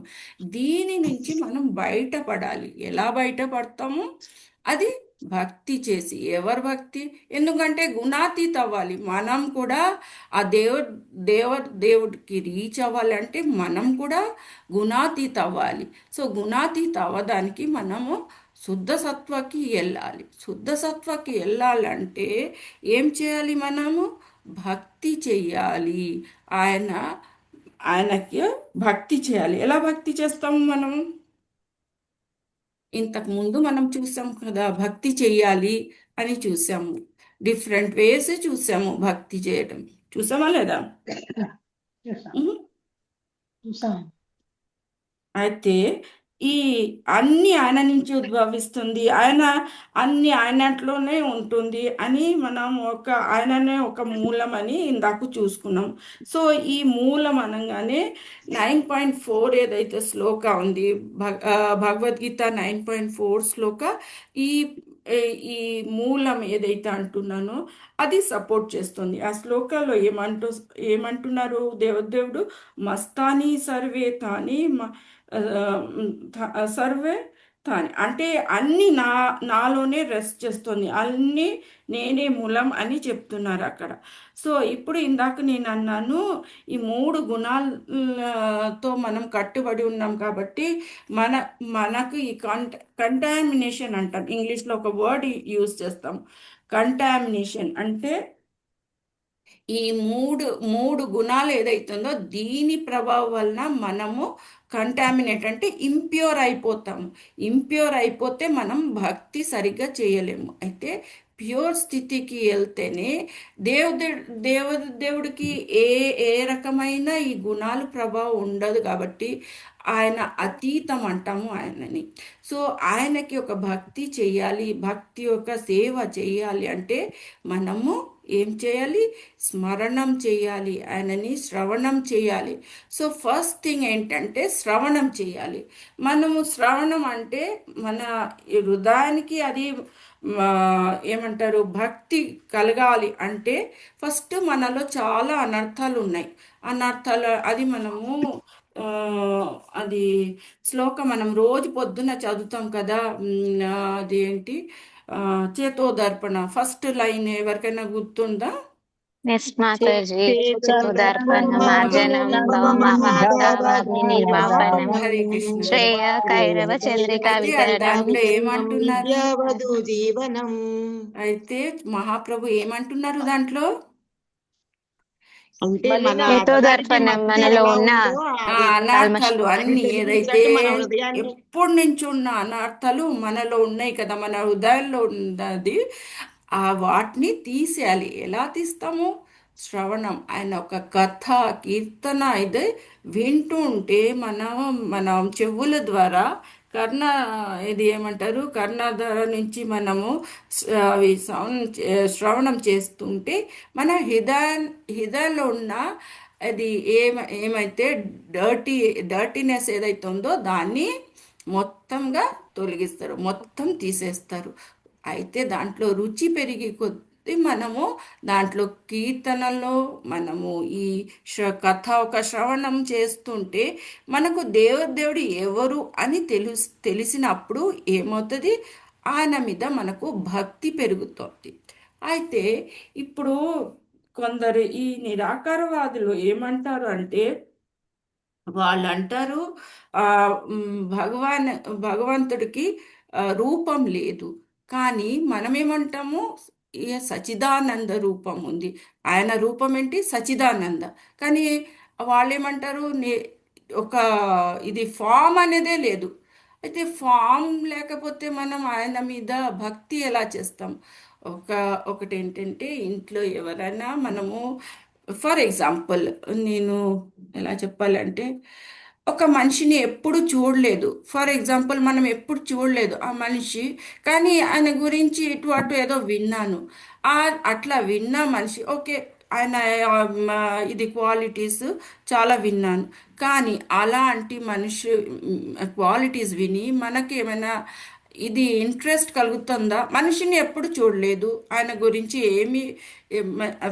దీని నుంచి మనం బయటపడాలి. ఎలా బయటపడతాము? అది భక్తి చేసి. ఎవరు భక్తి? ఎందుకంటే గుణాతీత అవ్వాలి. మనం కూడా ఆ దేవుడికి రీచ్ అవ్వాలంటే మనం కూడా గుణాతీత అవ్వాలి. సో గుణాతీత అవ్వడానికి మనము శుద్ధ సత్వకి వెళ్ళాలి. శుద్ధ సత్వకి వెళ్ళాలంటే ఏం చేయాలి? మనము భక్తి చెయ్యాలి. ఆయనకి భక్తి చేయాలి. ఎలా భక్తి చేస్తాము మనం? ఇంతకు ముందు మనం చూసాం కదా, భక్తి చెయ్యాలి అని చూసాము. డిఫరెంట్ వేస్ చూసాము భక్తి చేయడం. చూసామా లేదా? చూసాం ఉహు. చూసాం అయితే ఈ అన్ని ఆయన నుంచి ఉద్భవిస్తుంది, అన్ని ఆయనట్లోనే ఉంటుంది అని మనం ఆయననే ఒక మూలం అని ఇందాక చూసుకున్నాం. సో ఈ మూలం అనగానే 9.4 ఏదైతే శ్లోక ఉంది, భగవద్గీత 9.4 శ్లోక ఈ ఈ మూలం ఏదైతే అంటున్నానో అది సపోర్ట్ చేస్తుంది. ఆ శ్లోకాల్లో ఏమంటున్నారు దేవుడు? మస్తాని సర్వే తాని సర్వే తాని అంటే అన్ని నాలోనే రెస్ట్ చేస్తుంది, అన్ని నేనే మూలం అని చెప్తున్నారు అక్కడ. సో ఇప్పుడు ఇందాక నేను అన్నాను, ఈ 3 గుణాలతో మనం కట్టుబడి ఉన్నాం కాబట్టి మనకు ఈ కంటామినేషన్ అంటాం. ఇంగ్లీష్లో ఒక వర్డ్ యూజ్ చేస్తాం, కంటామినేషన్. అంటే ఈ మూడు గుణాలు ఏదైతుందో దీని ప్రభావం వలన మనము కంటామినేట్ అంటే ఇంప్యూర్ అయిపోతాము. ఇంప్యూర్ అయిపోతే మనం భక్తి సరిగ్గా చేయలేము. అయితే ప్యూర్ స్థితికి వెళ్తేనే దేవుడికి ఏ రకమైన ఈ గుణాలు ప్రభావం ఉండదు కాబట్టి ఆయన అతీతం అంటాము ఆయనని. సో ఆయనకి ఒక భక్తి చేయాలి, భక్తి యొక్క సేవ చేయాలి అంటే మనము ఏం చేయాలి? స్మరణం చేయాలి, ఆయనని శ్రవణం చేయాలి. సో ఫస్ట్ థింగ్ ఏంటంటే శ్రవణం చేయాలి. మనము శ్రవణం అంటే మన హృదయానికి అది ఏమంటారు, భక్తి కలగాలి అంటే ఫస్ట్ మనలో చాలా అనర్థాలు ఉన్నాయి. అనర్థాలు అది మనము అది శ్లోకం మనం రోజు పొద్దున్న చదువుతాం కదా, అదేంటి చేతోదర్పణ ఫస్ట్ లైన్ ఎవరికైనా గుర్తుందా? ఎస్ మాతాజీ. చేతోదర్పణం మార్జనం భవమహాతావాగ్ని నిర్వాపనం హరే కృష్ణ. శ్రేయ కైరవ చంద్రికా అయితే వితరణం. దాంట్లో ఏమంటున్నారు? విద్యావధు జీవనం. అయితే మహాప్రభు ఏమంటున్నారు దాంట్లో? అంటే మళ్ళీ మన చేతోదర్పణం మనలో ఉన్న అనార్థాలు అన్ని ఏదైతే మన హృదయాన్ని ఎప్పటి నుంచి ఉన్న అనార్థాలు మనలో ఉన్నాయి కదా, మన హృదయాల్లో ఉన్నది, వాటిని తీసేయాలి. ఎలా తీస్తాము? శ్రవణం. ఆయన ఒక కథ కీర్తన ఇది వింటూ ఉంటే మన చెవుల ద్వారా ఇది ఏమంటారు, కర్ణాధార నుంచి మనము అవి శ్రవణం చేస్తుంటే మన హృదయంలో ఉన్న అది ఏమైతే డర్టీనెస్ ఏదైతే ఉందో దాన్ని మొత్తంగా తొలగిస్తారు, మొత్తం తీసేస్తారు. అయితే దాంట్లో రుచి పెరిగి కొద్దీ మనము దాంట్లో కీర్తనలో మనము ఈ కథ ఒక శ్రవణం చేస్తుంటే మనకు దేవుడు ఎవరు అని తెలిసినప్పుడు ఏమవుతుంది? ఆయన మీద మనకు భక్తి పెరుగుతుంది. అయితే ఇప్పుడు కొందరు ఈ నిరాకారవాదులు ఏమంటారు అంటే, వాళ్ళు అంటారు భగవంతుడికి రూపం లేదు. కానీ మనమేమంటాము? సచిదానంద రూపం ఉంది. ఆయన రూపం ఏంటి? సచిదానంద. కానీ వాళ్ళు ఏమంటారు? ఒక ఇది ఫామ్ అనేదే లేదు. అయితే ఫామ్ లేకపోతే మనం ఆయన మీద భక్తి ఎలా చేస్తాం? ఒకటి ఏంటంటే, ఇంట్లో ఎవరైనా మనము ఫర్ ఎగ్జాంపుల్ నేను ఎలా చెప్పాలంటే, ఒక మనిషిని ఎప్పుడు చూడలేదు. ఫర్ ఎగ్జాంపుల్ మనం ఎప్పుడు చూడలేదు ఆ మనిషి, కానీ ఆయన గురించి ఇటు అటు ఏదో విన్నాను. అట్లా విన్న మనిషి ఓకే, ఆయన ఇది క్వాలిటీస్ చాలా విన్నాను, కానీ అలాంటి మనిషి క్వాలిటీస్ విని మనకి ఏమైనా ఇది ఇంట్రెస్ట్ కలుగుతుందా? మనిషిని ఎప్పుడు చూడలేదు, ఆయన గురించి ఏమి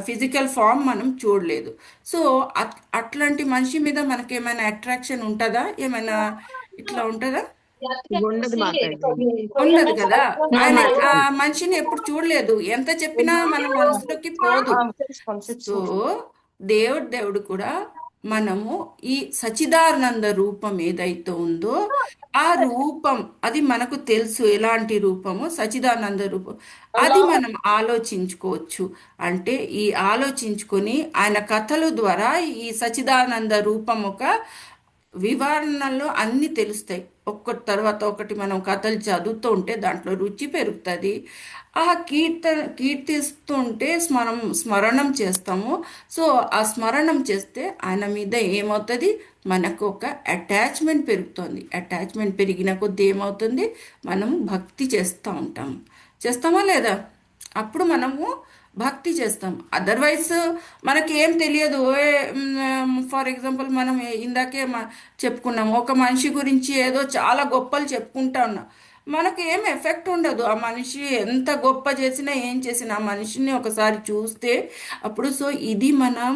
ఫిజికల్ ఫామ్ మనం చూడలేదు. సో అట్లాంటి మనిషి మీద మనకి ఏమైనా అట్రాక్షన్ ఉంటుందా? ఏమైనా ఇట్లా ఉంటుందా? ఉండదు మాతాజీ. ఉండదు కదా. ఆయన ఆ మనిషిని ఎప్పుడు చూడలేదు, ఎంత చెప్పినా మన మనసులోకి పోదు. సో దేవుడు కూడా మనము ఈ సచిదానంద రూపం ఏదైతే ఉందో ఆ రూపం అది మనకు తెలుసు ఎలాంటి రూపము సచిదానంద రూపం అది మనం ఆలోచించుకోవచ్చు. అంటే ఈ ఆలోచించుకొని ఆయన కథల ద్వారా ఈ సచిదానంద రూపం ఒక వివరణలో అన్నీ తెలుస్తాయి. ఒక్కటి తర్వాత ఒకటి మనం కథలు చదువుతూ ఉంటే దాంట్లో రుచి పెరుగుతుంది. ఆ కీర్తిస్తుంటే స్మరణం చేస్తాము. సో ఆ స్మరణం చేస్తే ఆయన మీద ఏమవుతుంది, మనకు ఒక అటాచ్మెంట్ పెరుగుతుంది. అటాచ్మెంట్ పెరిగిన కొద్దీ ఏమవుతుంది, మనం భక్తి చేస్తూ ఉంటాము. చేస్తామా లేదా? అప్పుడు మనము భక్తి చేస్తాం. అదర్వైజ్ మనకి ఏం తెలియదు. ఫర్ ఎగ్జాంపుల్ మనం ఇందాకే చెప్పుకున్నాము, ఒక మనిషి గురించి ఏదో చాలా గొప్పలు చెప్పుకుంటా ఉన్నాం, మనకు ఏం ఎఫెక్ట్ ఉండదు. ఆ మనిషి ఎంత గొప్ప చేసినా ఏం చేసినా ఆ మనిషిని ఒకసారి చూస్తే అప్పుడు సో ఇది మనం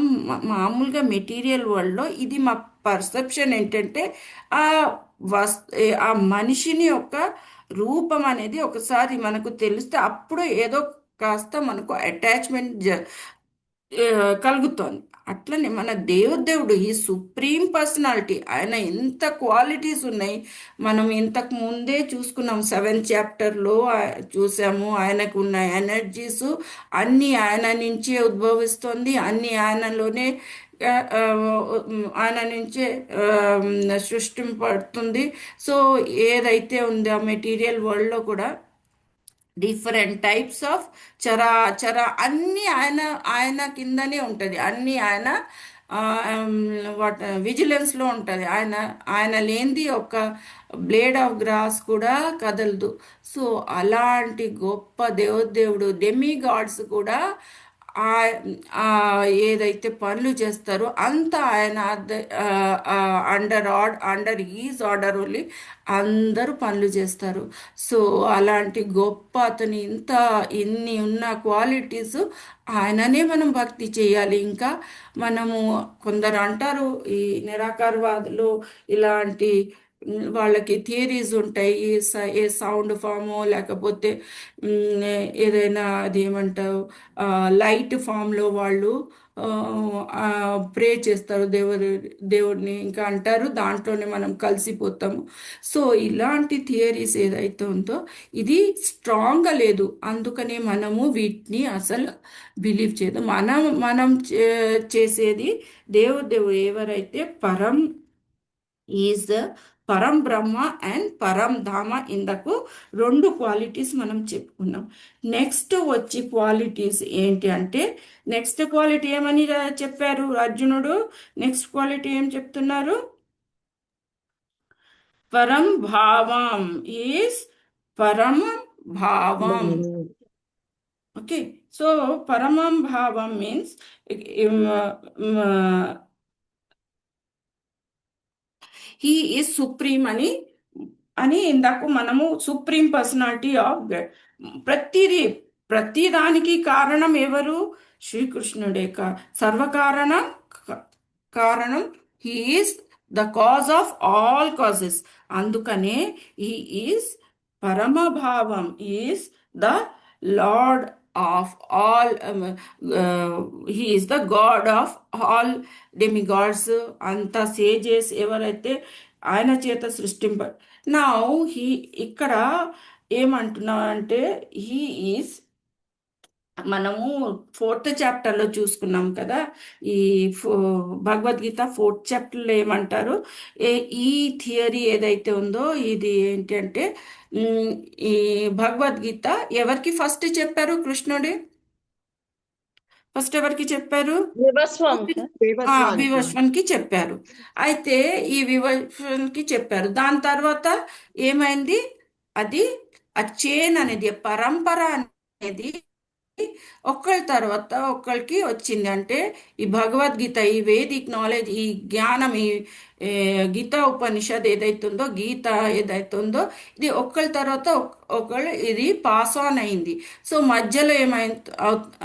మామూలుగా మెటీరియల్ వరల్డ్లో ఇది మా పర్సెప్షన్ ఏంటంటే ఆ ఆ మనిషిని యొక్క రూపం అనేది ఒకసారి మనకు తెలిస్తే అప్పుడు ఏదో కాస్త మనకు అటాచ్మెంట్ కలుగుతోంది. అట్లనే మన దేవుడు ఈ సుప్రీం పర్సనాలిటీ, ఆయన ఎంత క్వాలిటీస్ ఉన్నాయి. మనం ఇంతకు ముందే చూసుకున్నాం, 7th చాప్టర్లో చూసాము. ఆయనకు ఉన్న ఎనర్జీస్ అన్నీ ఆయన నుంచే ఉద్భవిస్తుంది, అన్నీ ఆయనలోనే ఆయన నుంచే సృష్టింపడుతుంది. సో ఏదైతే ఉందో మెటీరియల్ వరల్డ్లో కూడా డిఫరెంట్ టైప్స్ ఆఫ్ చర అన్నీ ఆయన కిందనే ఉంటుంది. అన్నీ ఆయన విజిలెన్స్లో ఉంటుంది. ఆయన లేనిది ఒక బ్లేడ్ ఆఫ్ గ్రాస్ కూడా కదలదు. సో అలాంటి గొప్ప దేవుడు డెమి గాడ్స్ కూడా ఏదైతే పనులు చేస్తారో అంతా ఆయన అండర్ ఈజ్ ఆర్డర్ ఓన్లీ అందరూ పనులు చేస్తారు. సో అలాంటి గొప్ప అతని ఇన్ని ఉన్న క్వాలిటీస్ ఆయననే మనం భక్తి చేయాలి. ఇంకా మనము కొందరు అంటారు ఈ నిరాకారవాదులు, ఇలాంటి వాళ్ళకి థియరీస్ ఉంటాయి. ఏ సౌండ్ ఫాము లేకపోతే ఏదైనా అది ఏమంటారు లైట్ ఫామ్లో వాళ్ళు ప్రే చేస్తారు దేవుడిని, ఇంకా అంటారు దాంట్లోనే మనం కలిసిపోతాము. సో ఇలాంటి థియరీస్ ఏదైతే ఉందో ఇది స్ట్రాంగ్గా లేదు, అందుకనే మనము వీటిని అసలు బిలీవ్ చేయదు. మనం చేసేది దేవుడు ఎవరైతే ఈజ్ ద పరం బ్రహ్మ అండ్ పరం ధామ. ఇందకు 2 క్వాలిటీస్ మనం చెప్పుకున్నాం. నెక్స్ట్ వచ్చి క్వాలిటీస్ ఏంటి అంటే, నెక్స్ట్ క్వాలిటీ ఏమని చెప్పారు అర్జునుడు? నెక్స్ట్ క్వాలిటీ ఏం చెప్తున్నారు? పరం భావం ఈజ్ పరమ భావం. ఓకే, సో పరమం భావం మీన్స్ హీ ఈజ్ సుప్రీం అని ఇందాక మనము సుప్రీం పర్సనాలిటీ ఆఫ్ ప్రతిదానికి కారణం ఎవరు? శ్రీకృష్ణుడే. కారణం he is the cause of all causes. అందుకనే హీ ఈజ్ పరమభావం, is the Lord of all, he is the god of all demigods. అంతా సేజెస్ ఎవరైతే ఆయన చేత సృష్టింప. నౌ ఇక్కడ ఏమంటున్నా అంటే హీ ఈజ్, మనము 4th చాప్టర్లో చూసుకున్నాం కదా, ఈ భగవద్గీత 4th చాప్టర్లో ఏమంటారు, ఈ థియరీ ఏదైతే ఉందో ఇది ఏంటంటే ఈ భగవద్గీత ఎవరికి ఫస్ట్ చెప్పారు? కృష్ణుడే ఫస్ట్ ఎవరికి చెప్పారు? వివస్వాన్కి చెప్పారు. అయితే ఈ వివస్వాన్కి చెప్పారు, దాని తర్వాత ఏమైంది, అది ఆ చైన్ అనేది పరంపర అనేది ఒకళ్ళ తర్వాత ఒకళ్ళకి వచ్చింది. అంటే ఈ భగవద్గీత, ఈ వేదిక్ నాలెడ్జ్, ఈ జ్ఞానం, ఈ గీతా ఉపనిషత్ ఏదైతుందో, గీత ఏదైతుందో, ఇది ఒకళ్ళ తర్వాత ఒకళ్ళు ఇది పాస్ ఆన్ అయింది. సో మధ్యలో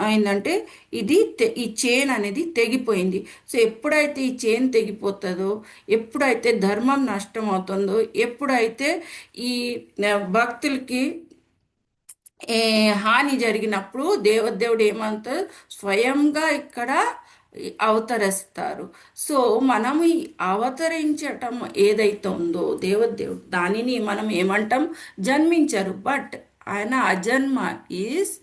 అయిందంటే ఈ చైన్ అనేది తెగిపోయింది. సో ఎప్పుడైతే ఈ చైన్ తెగిపోతుందో, ఎప్పుడైతే ధర్మం నష్టం అవుతుందో, ఎప్పుడైతే ఈ భక్తులకి హాని జరిగినప్పుడు దేవుడు ఏమంటారు, స్వయంగా ఇక్కడ అవతరిస్తారు. సో మనం ఈ అవతరించటం ఏదైతే ఉందో దేవదేవుడు దానిని మనం ఏమంటాం, జన్మించరు. బట్ ఆయన అజన్మ ఈజ్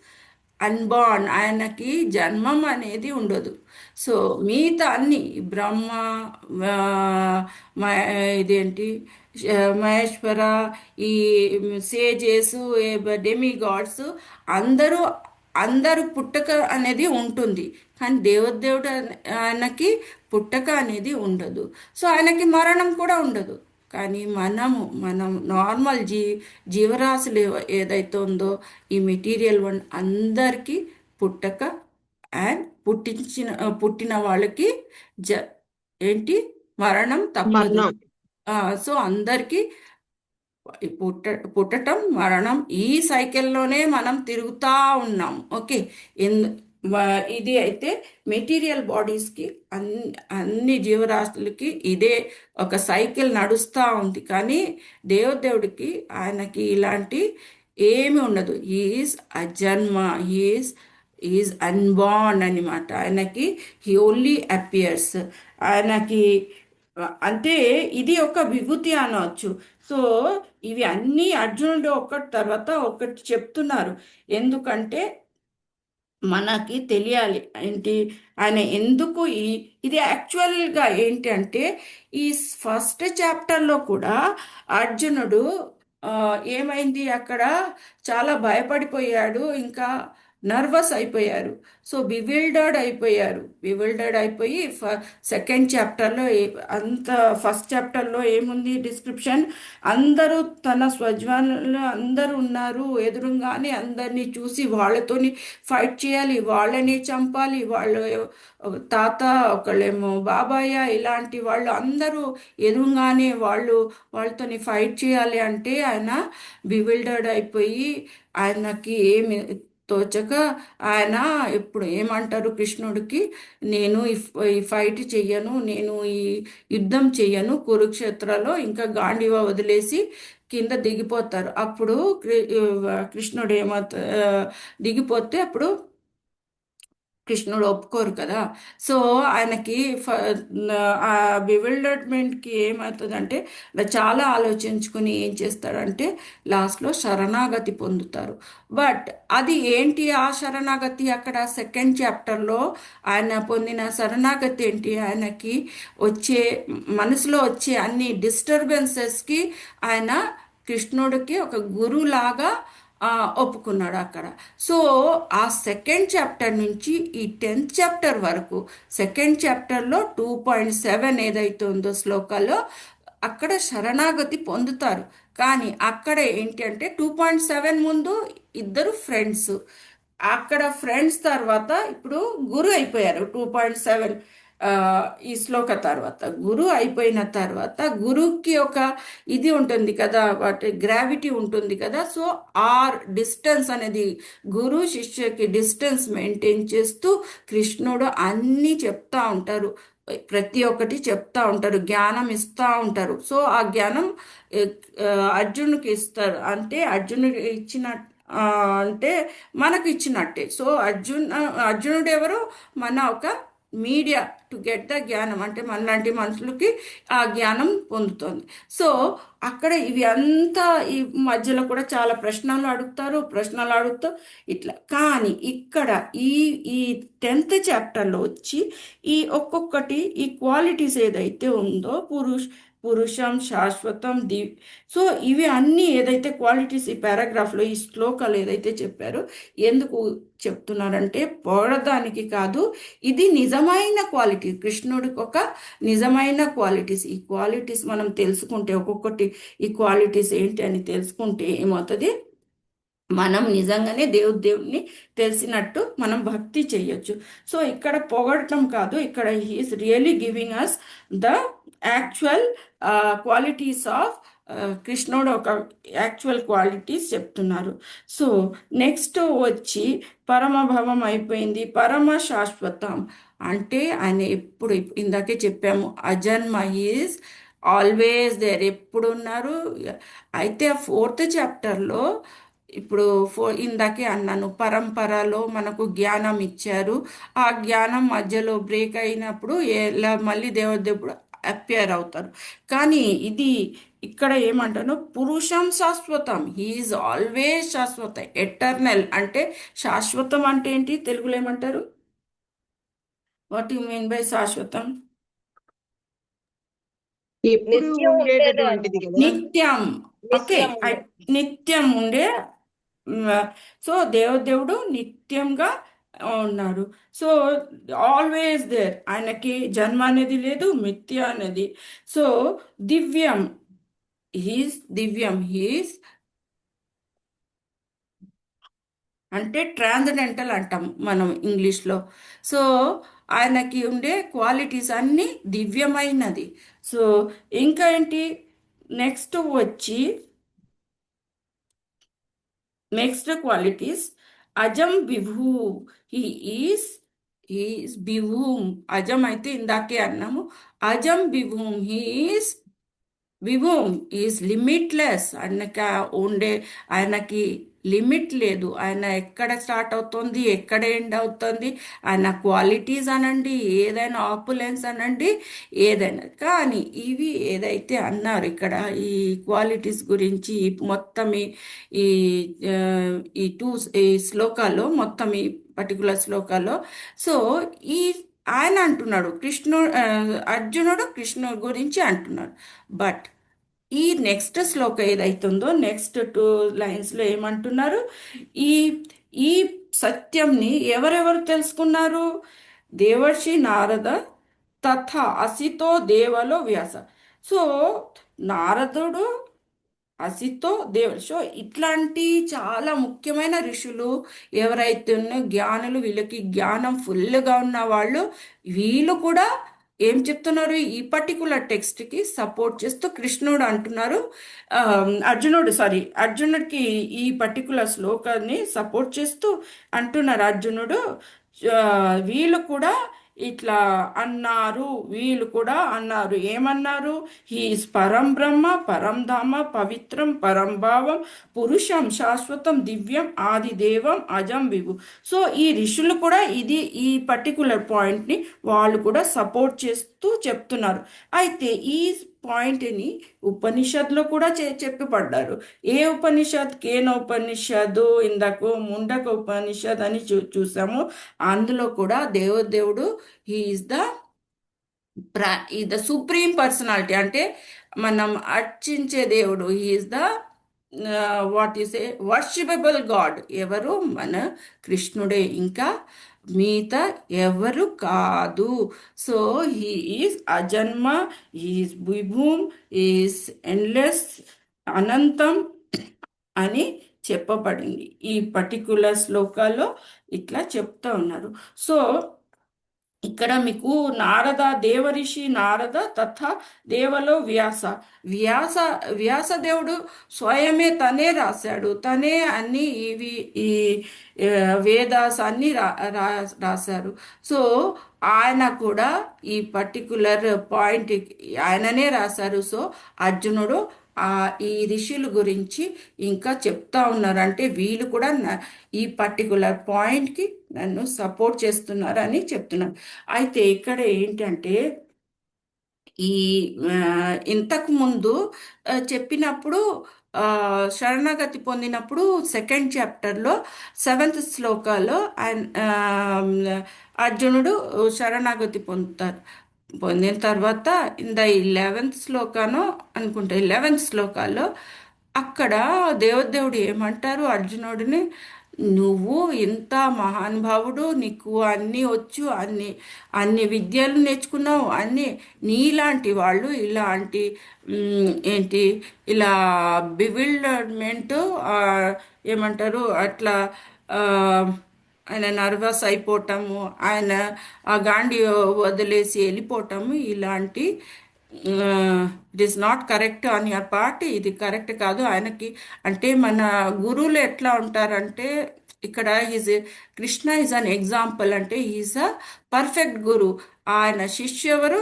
అన్బార్న్, ఆయనకి జన్మం అనేది ఉండదు. సో మిగతా అన్ని బ్రహ్మ, ఆ, ఇదేంటి మహేశ్వర, ఈ సేజెస్, డెమి గాడ్స్ అందరూ అందరూ పుట్టక అనేది ఉంటుంది. కానీ దేవదేవుడు ఆయనకి పుట్టక అనేది ఉండదు. సో ఆయనకి మరణం కూడా ఉండదు. కానీ మనం నార్మల్ జీవరాశులు ఏదైతే ఉందో ఈ మెటీరియల్ వన్ అందరికీ పుట్టక అండ్ పుట్టిన వాళ్ళకి జ ఏంటి మరణం తప్పదు. మరణం. సో అందరికీ పుట్టటం మరణం ఈ సైకిల్లోనే మనం తిరుగుతా ఉన్నాం. ఓకే, ఇది అయితే మెటీరియల్ బాడీస్కి అన్ని జీవరాశులకి ఇదే ఒక సైకిల్ నడుస్తూ ఉంది. కానీ దేవుడికి ఆయనకి ఇలాంటి ఏమి ఉండదు. ఈజ్ అజన్మ, ఈజ్ అన్బార్న్ అనమాట. ఆయనకి హీ ఓన్లీ అపియర్స్. ఆయనకి అంటే ఇది ఒక విభూతి అనవచ్చు. సో ఇవి అన్నీ అర్జునుడు ఒకటి తర్వాత ఒకటి చెప్తున్నారు. ఎందుకంటే మనకి తెలియాలి ఏంటి ఆయన ఎందుకు ఇది యాక్చువల్గా ఏంటి అంటే ఈ ఫస్ట్ చాప్టర్లో కూడా అర్జునుడు ఏమైంది అక్కడ చాలా భయపడిపోయాడు, ఇంకా నర్వస్ అయిపోయారు. సో బివిల్డర్డ్ అయిపోయి సెకండ్ చాప్టర్లో అంత ఫస్ట్ చాప్టర్లో ఏముంది డిస్క్రిప్షన్, అందరూ తన స్వజ్వానులు అందరూ ఉన్నారు ఎదురుగానే, అందరినీ చూసి వాళ్ళతోని ఫైట్ చేయాలి, వాళ్ళని చంపాలి, వాళ్ళు తాత ఒకళ్ళేమో బాబాయ్య ఇలాంటి వాళ్ళు అందరూ ఎదురుగానే వాళ్ళతోని ఫైట్ చేయాలి అంటే ఆయన బివిల్డర్డ్ అయిపోయి ఆయనకి ఏమి తోచక ఆయన ఎప్పుడు ఏమంటారు కృష్ణుడికి, నేను ఈ ఫైట్ చెయ్యను, నేను ఈ యుద్ధం చెయ్యను కురుక్షేత్రలో, ఇంకా గాంధీవ వదిలేసి కింద దిగిపోతారు. అప్పుడు కృష్ణుడు దిగిపోతే అప్పుడు కృష్ణుడు ఒప్పుకోరు కదా. సో ఆయనకి ఆ బివిల్డర్మెంట్కి ఏమవుతుందంటే చాలా ఆలోచించుకుని ఏం చేస్తాడంటే లాస్ట్లో శరణాగతి పొందుతారు. బట్ అది ఏంటి ఆ శరణాగతి, అక్కడ సెకండ్ చాప్టర్లో ఆయన పొందిన శరణాగతి ఏంటి, ఆయనకి మనసులో వచ్చే అన్ని డిస్టర్బెన్సెస్కి ఆయన కృష్ణుడికి ఒక గురువులాగా ఒప్పుకున్నాడు అక్కడ. సో ఆ సెకండ్ చాప్టర్ నుంచి ఈ 10th చాప్టర్ వరకు, సెకండ్ చాప్టర్లో 2.7 ఏదైతే ఉందో శ్లోకాల్లో అక్కడ శరణాగతి పొందుతారు. కానీ అక్కడ ఏంటి అంటే 2.7 ముందు ఇద్దరు ఫ్రెండ్స్, అక్కడ ఫ్రెండ్స్ తర్వాత ఇప్పుడు గురు అయిపోయారు. 2.7 ఈ శ్లోక తర్వాత గురు అయిపోయిన తర్వాత గురువుకి ఒక ఇది ఉంటుంది కదా, వాటి గ్రావిటీ ఉంటుంది కదా. సో ఆర్ డిస్టెన్స్ అనేది గురు శిష్యకి డిస్టెన్స్ మెయింటైన్ చేస్తూ కృష్ణుడు అన్నీ చెప్తా ఉంటారు, ప్రతి ఒక్కటి చెప్తా ఉంటారు, జ్ఞానం ఇస్తూ ఉంటారు. సో ఆ జ్ఞానం అర్జునుడికి ఇస్తారు. అంటే అర్జునుడికి ఇచ్చిన అంటే మనకు ఇచ్చినట్టే. సో అర్జునుడు ఎవరు, మన ఒక మీడియా టు గెట్ ద జ్ఞానం, అంటే మనలాంటి మనుషులకి ఆ జ్ఞానం పొందుతుంది. సో అక్కడ ఇవి అంతా ఈ మధ్యలో కూడా చాలా ప్రశ్నలు అడుగుతూ ఇట్లా. కానీ ఇక్కడ ఈ 10th చాప్టర్లో వచ్చి ఈ ఒక్కొక్కటి ఈ క్వాలిటీస్ ఏదైతే ఉందో పురుషం శాశ్వతం సో ఇవి అన్నీ ఏదైతే క్వాలిటీస్ ఈ పారాగ్రాఫ్లో ఈ శ్లోకాలు ఏదైతే చెప్పారో ఎందుకు చెప్తున్నారంటే పొగడడానికి కాదు, ఇది నిజమైన క్వాలిటీ, కృష్ణుడికి ఒక నిజమైన క్వాలిటీస్. ఈ క్వాలిటీస్ మనం తెలుసుకుంటే ఒక్కొక్కటి ఈ క్వాలిటీస్ ఏంటి అని తెలుసుకుంటే ఏమవుతుంది, మనం నిజంగానే దేవుడిని తెలిసినట్టు మనం భక్తి చేయొచ్చు. సో ఇక్కడ పొగడటం కాదు, ఇక్కడ he's really giving us the actual qualities of కృష్ణుడు, ఒక యాక్చువల్ క్వాలిటీస్ చెప్తున్నారు. సో నెక్స్ట్ వచ్చి పరమభవం అయిపోయింది, పరమ శాశ్వతం అంటే ఆయన ఎప్పుడు, ఇందాకే చెప్పాము అజన్మ ఈజ్ ఆల్వేస్ దేర్, ఎప్పుడు ఉన్నారు. అయితే 4th చాప్టర్లో ఇప్పుడు ఇందాకే అన్నాను, పరంపరలో మనకు జ్ఞానం ఇచ్చారు. ఆ జ్ఞానం మధ్యలో బ్రేక్ అయినప్పుడు ఎలా మళ్ళీ దేవుడు అపియర్ అవుతారు. కానీ ఇది ఇక్కడ ఏమంటాను, పురుషం శాశ్వతం, హీఈస్ ఆల్వేస్ శాశ్వత, ఎటర్నల్. అంటే శాశ్వతం అంటే ఏంటి, తెలుగులో ఏమంటారు? వాట్ యు మీన్ బై శాశ్వతం? ఎప్పుడు నిత్యం ఉండేది అని ఉండేటటువంటిది కదా. నిత్యం. ఓకే, నిత్యం ఉండే నిత్యం ఉండే. సో దేవుడు నిత్యంగా ఉన్నారు. సో ఆల్వేస్ దేర్, ఆయనకి జన్మ అనేది లేదు, మిథ్య అనేది. సో దివ్యం, హీస్ అంటే ట్రాన్సెండెంటల్ అంటాం మనం ఇంగ్లీష్లో. సో ఆయనకి ఉండే క్వాలిటీస్ అన్నీ దివ్యమైనది. సో ఇంకా ఏంటి, నెక్స్ట్ వచ్చి next qualities, Azam విభూ, he is విభూమ్. అజం అయితే ఇందాకే అన్నాము, అజం విభూమ్, హీఈస్ విభూమ్, ఈజ్ లిమిట్లెస్. ఆయనకి లిమిట్ లేదు. ఆయన ఎక్కడ స్టార్ట్ అవుతుంది, ఎక్కడ ఎండ్ అవుతుంది, ఆయన క్వాలిటీస్ అనండి, ఏదైనా ఆపులెన్స్ అనండి, ఏదైనా. కానీ ఇవి ఏదైతే అన్నారు ఇక్కడ ఈ క్వాలిటీస్ గురించి మొత్తం ఈ ఆ, ఈ శ్లోకాల్లో, మొత్తం ఈ పర్టికులర్ శ్లోకాల్లో. సో ఈ ఆయన అంటున్నాడు, అర్జునుడు కృష్ణుడు గురించి అంటున్నాడు. బట్ ఈ నెక్స్ట్ శ్లోక ఏదైతుందో, నెక్స్ట్ 2 లైన్స్లో ఏమంటున్నారు, ఈ ఈ సత్యంని ఎవరెవరు తెలుసుకున్నారు? దేవర్షి నారద తథా అసితో దేవలో వ్యాస. సో నారదుడు, అసితో దేవుడు. సో ఇట్లాంటి చాలా ముఖ్యమైన ఋషులు ఎవరైతే ఉన్నారో, జ్ఞానులు, వీళ్ళకి జ్ఞానం ఫుల్గా ఉన్న వాళ్ళు, వీళ్ళు కూడా ఏం చెప్తున్నారు, ఈ పర్టికులర్ టెక్స్ట్కి సపోర్ట్ చేస్తూ కృష్ణుడు అంటున్నారు, అర్జునుడికి ఈ పర్టికులర్ శ్లోకాన్ని సపోర్ట్ చేస్తూ అంటున్నారు అర్జునుడు, ఆ, వీళ్ళు కూడా ఇట్లా అన్నారు. వీళ్ళు కూడా అన్నారు, ఏమన్నారు? హీస్ పరం బ్రహ్మ, పరం ధామ, పవిత్రం, పరం భావం, పురుషం శాశ్వతం, దివ్యం, ఆదిదేవం, అజం విభు. సో ఈ ఋషులు కూడా ఈ పర్టికులర్ పాయింట్ని వాళ్ళు కూడా సపోర్ట్ చేస్తూ చెప్తున్నారు. అయితే ఈ పాయింట్ని ఉపనిషత్తులో కూడా చెప్పి పడ్డారు. ఏ ఉపనిషత్? కేన ఉపనిషత్తు, ఇందాక ముండక ఉపనిషత్ అని చూసాము. అందులో కూడా దేవుడు ఈజ్ ద సుప్రీం పర్సనాలిటీ, అంటే మనం అర్చించే దేవుడు. Is the what you say worshipable god. ఎవరు? మన కృష్ణుడే, ఇంకా మిగతా ఎవరు కాదు. సో హీ ఈజ్ అజన్మ, ఈజ్ విభూమ్, ఈజ్ ఎండ్లెస్, అనంతం అని చెప్పబడింది. ఈ పర్టికులర్ శ్లోకాల్లో ఇట్లా చెప్తా ఉన్నారు. సో ఇక్కడ మీకు దేవరిషి నారద తథా దేవలో వ్యాసదేవుడు స్వయమే తనే రాశాడు. తనే అన్ని ఈ వేదాస్ అన్ని రాశారు. సో ఆయన కూడా ఈ పర్టికులర్ పాయింట్ ఆయననే రాశారు. సో అర్జునుడు ఈ ఋషుల గురించి ఇంకా చెప్తా ఉన్నారు, అంటే వీళ్ళు కూడా ఈ పర్టికులర్ పాయింట్కి నన్ను సపోర్ట్ చేస్తున్నారని చెప్తున్నారు. అయితే ఇక్కడ ఏంటంటే ఈ ఇంతకు ముందు చెప్పినప్పుడు శరణాగతి పొందినప్పుడు సెకండ్ చాప్టర్లో 7th శ్లోకాలో అర్జునుడు శరణాగతి పొందిన తర్వాత ఇంద 11th శ్లోకానో అనుకుంటా, 11th శ్లోకాల్లో అక్కడ దేవుడు ఏమంటారు అర్జునుడిని, నువ్వు ఇంత మహానుభావుడు, నీకు అన్నీ వచ్చు, అన్ని విద్యలు నేర్చుకున్నావు, నీలాంటి వాళ్ళు ఇలాంటి ఏంటి ఇలా బివిల్డర్మెంట్ ఏమంటారు అట్లా ఆయన నర్వస్ అయిపోవటము, ఆయన ఆ గాండి వదిలేసి వెళ్ళిపోవటము, ఇలాంటి it is not correct on your part. ఇది కరెక్ట్ కాదు ఆయనకి. అంటే మన గురువులు ఎట్లా ఉంటారంటే ఇక్కడ కృష్ణ ఈజ్ అన్ ఎగ్జాంపుల్, అంటే ఈజ్ అ పర్ఫెక్ట్ గురు. ఆయన శిష్యవరు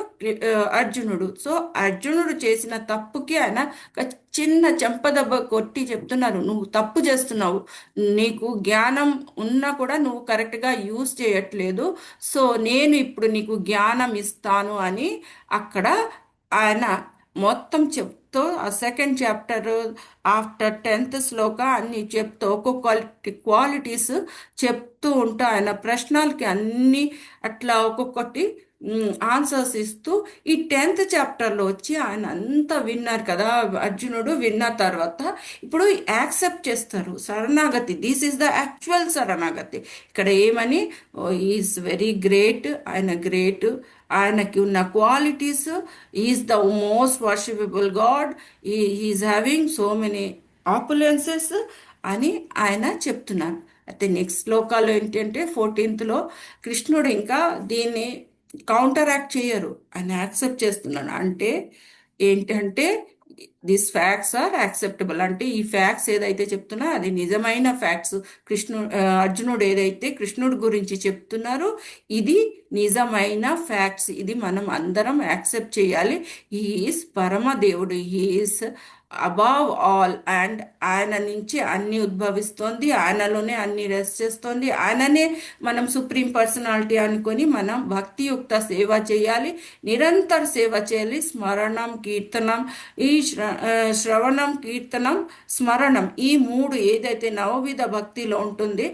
అర్జునుడు. సో అర్జునుడు చేసిన తప్పుకి ఆయన ఒక చిన్న చెంపదెబ్బ కొట్టి చెప్తున్నారు, నువ్వు తప్పు చేస్తున్నావు, నీకు జ్ఞానం ఉన్నా కూడా నువ్వు కరెక్ట్గా యూజ్ చేయట్లేదు, సో నేను ఇప్పుడు నీకు జ్ఞానం ఇస్తాను అని అక్కడ ఆయన మొత్తం చెప్తూ ఆ సెకండ్ చాప్టర్ ఆఫ్టర్ 10th శ్లోక అన్ని చెప్తూ ఒక్కొక్క క్వాలిటీస్ చెప్తూ ఉంటా ఆయన ప్రశ్నలకి అన్ని అట్లా ఒక్కొక్కటి ఆన్సర్స్ ఇస్తూ ఈ 10th చాప్టర్లో వచ్చి ఆయన అంతా విన్నారు కదా. అర్జునుడు విన్న తర్వాత ఇప్పుడు యాక్సెప్ట్ చేస్తారు శరణాగతి. దిస్ ఈస్ ద యాక్చువల్ శరణాగతి. ఇక్కడ ఏమని, ఈజ్ వెరీ గ్రేట్, ఆయన గ్రేట్, ఆయనకి ఉన్న qualities, is the most worshipable god, is having so many opulences అని ఆయన చెప్తున్నారు. అయితే నెక్స్ట్ శ్లోకాలు ఏంటంటే 14th కృష్ణుడు ఇంకా దీన్ని కౌంటర్ యాక్ట్ చేయరు, ఆయన యాక్సెప్ట్ చేస్తున్నాడు. అంటే ఏంటంటే దిస్ ఫ్యాక్ట్స్ ఆర్ యాక్సెప్టబుల్, అంటే ఈ ఫ్యాక్ట్స్ ఏదైతే చెప్తున్నా అది నిజమైన ఫ్యాక్ట్స్. అర్జునుడు ఏదైతే కృష్ణుడి గురించి చెప్తున్నారో ఇది నిజమైన ఫ్యాక్ట్స్, ఇది మనం అందరం యాక్సెప్ట్ చేయాలి. హీఈస్ పరమదేవుడు, హీఈస్ అబావ్ ఆల్, అండ్ ఆయన నుంచి అన్ని ఉద్భవిస్తోంది, ఆయనలోనే అన్ని రెస్ట్ చేస్తోంది, ఆయననే మనం సుప్రీం పర్సనాలిటీ అనుకొని మనం భక్తియుక్త సేవ చేయాలి, నిరంతర సేవ చేయాలి. స్మరణం కీర్తనం, ఈ శ్రవణం కీర్తనం స్మరణం, ఈ మూడు ఏదైతే నవవిధ భక్తిలో ఉంటుంది,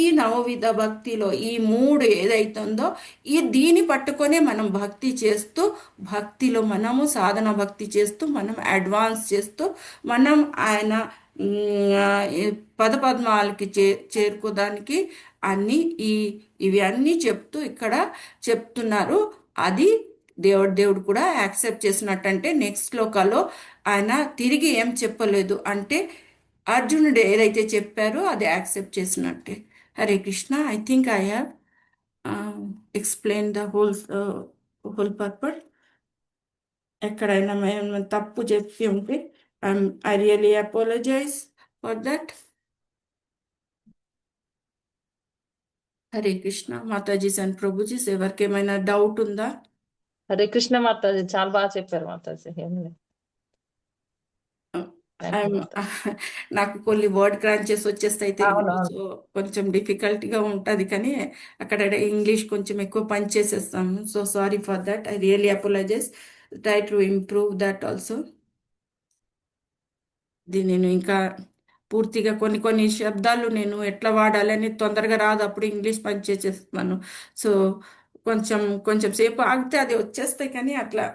ఈ నవవిధ భక్తిలో ఈ మూడు ఏదైతే ఉందో దీన్ని పట్టుకొనే మనం భక్తి చేస్తూ, భక్తిలో మనము సాధన భక్తి చేస్తూ మనం అడ్వాన్స్ చేస్తూ మనం ఆయన పదపద్మాలకి చేరుకోదానికి ఇవి అన్నీ చెప్తూ ఇక్కడ చెప్తున్నారు. అది దేవుడు కూడా యాక్సెప్ట్ చేసినట్టు. అంటే నెక్స్ట్ శ్లోకాలో ఆయన తిరిగి ఏం చెప్పలేదు, అంటే అర్జునుడు ఏదైతే చెప్పారో అది యాక్సెప్ట్ చేసినట్టే. Hare Krishna. I think I have explain the whole purpose. ఎక్కడైనా మేము తప్పు చెప్పి ఉంటే I really apologise for that. Hare Krishna. మాతాజీస్ అండ్ ప్రభుజీస్, ఎవరికి ఏమైనా డౌట్ ఉందా? హరే కృష్ణ మాతాజీ, చాలా బాగా చెప్పారు మాతాజీ. ఏం లేదు. నాకు కొన్ని వర్డ్ క్రాంచెస్ వచ్చేస్తాయి తెలుగులో, అవునవును. సో కొంచెం డిఫికల్ట్గా ఉంటుంది, కానీ అక్కడ ఇంగ్లీష్ కొంచెం ఎక్కువ పని చేసేస్తాము. So sorry for that, I really apologise. Try to improve that also. నేను ఇంకా పూర్తిగా కొన్ని శబ్దాలు నేను ఎట్లా వాడాలని తొందరగా రాదు, అప్పుడు ఇంగ్లీష్ పని చేసేస్తున్నాను. సో కొంచెం సేపు ఆగితే అది వచ్చేస్తాయి, కానీ అట్లా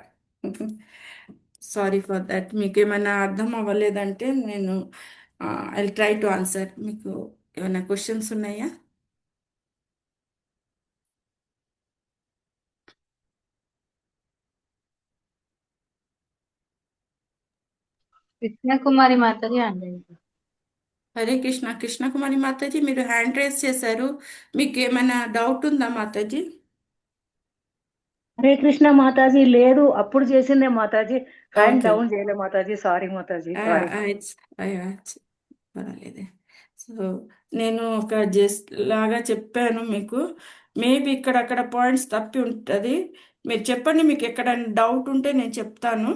సారీ ఫర్ దట్. మీకు ఏమైనా అర్థం అవ్వలేదంటే నేను ఐ ట్రై టు ఆన్సర్. మీకు ఏమైనా క్వశ్చన్స్ ఉన్నాయా? కృష్ణకుమారి మాతాజీ అండి. హరే కృష్ణ. కృష్ణకుమారి మాతాజీ, మీరు హ్యాండ్ రైజ్ చేశారు, మీకు ఏమైనా డౌట్ ఉందా మాతాజీ? హరే కృష్ణ మాతాజీ, లేదు అప్పుడు చేసిందే మాతాజీ, హ్యాండ్ ఓకే, డౌన్ చేయలే మాతాజీ, సారీ మాతాజీ, సారీ. పర్వాలేదే. సో నేను ఒక జస్ట్ లాగా చెప్పాను మీకు, మేబీ ఇక్కడక్కడ పాయింట్స్ తప్పి ఉంటుంది. మీరు చెప్పండి, మీకు ఎక్కడైనా డౌట్ ఉంటే నేను చెప్తాను.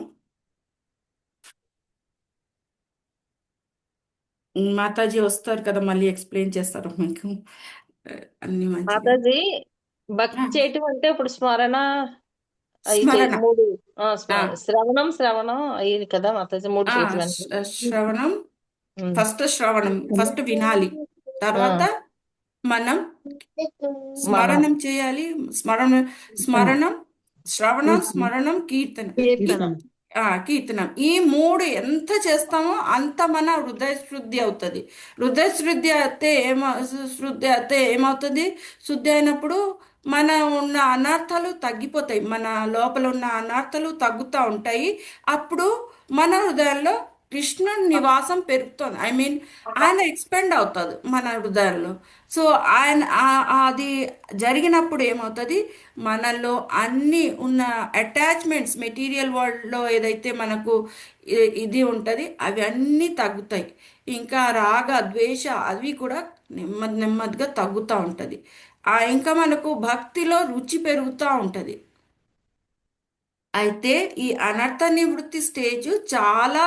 మాతాజీ వస్తారు కదా, మళ్ళీ ఎక్స్ప్లెయిన్ చేస్తారు మీకు అన్ని మంచిగా. మాతాజీ, భక్తి ఆ, చేయటం అంటే ఇప్పుడు స్మరణ అవి స్మరణ. మూడు ఆ, శ్రవణం అయ్యింది కదా మాతాజీ, మూడు ఆ, చేతులంటే. శ్రవణం, ఉమ్. ఫస్ట్ వినాలి, ఆ, తర్వాత మనం మనం స్మరణం చేయాలి. స్మరణం, శ్రవణం, స్మరణం, కీర్తనం. కీర్తనం. కీర్తనం, ఈ మూడు ఎంత చేస్తామో అంత మన హృదయ శుద్ధి అవుతుంది. హృదయ శుద్ధి అయితే ఏమవుతుంది? శుద్ధి అయినప్పుడు మన ఉన్న అనర్థాలు తగ్గిపోతాయి, మన లోపల ఉన్న అనర్థాలు తగ్గుతూ ఉంటాయి. అప్పుడు మన హృదయంలో కృష్ణుని నివాసం పెరుగుతుంది. ఐ మీన్ ఆయన ఎక్స్పెండ్ అవుతుంది మన హృదయంలో. సో అది జరిగినప్పుడు ఏమవుతుంది, మనలో అన్ని ఉన్న అటాచ్మెంట్స్, మెటీరియల్ వరల్డ్లో ఏదైతే మనకు ఇది ఉంటుంది అవి అన్నీ తగ్గుతాయి. ఇంకా రాగ ద్వేష అవి కూడా నెమ్మది నెమ్మదిగా తగ్గుతూ ఉంటుంది. ఇంకా మనకు భక్తిలో రుచి పెరుగుతూ ఉంటుంది. అయితే ఈ అనర్థ నివృత్తి స్టేజ్ చాలా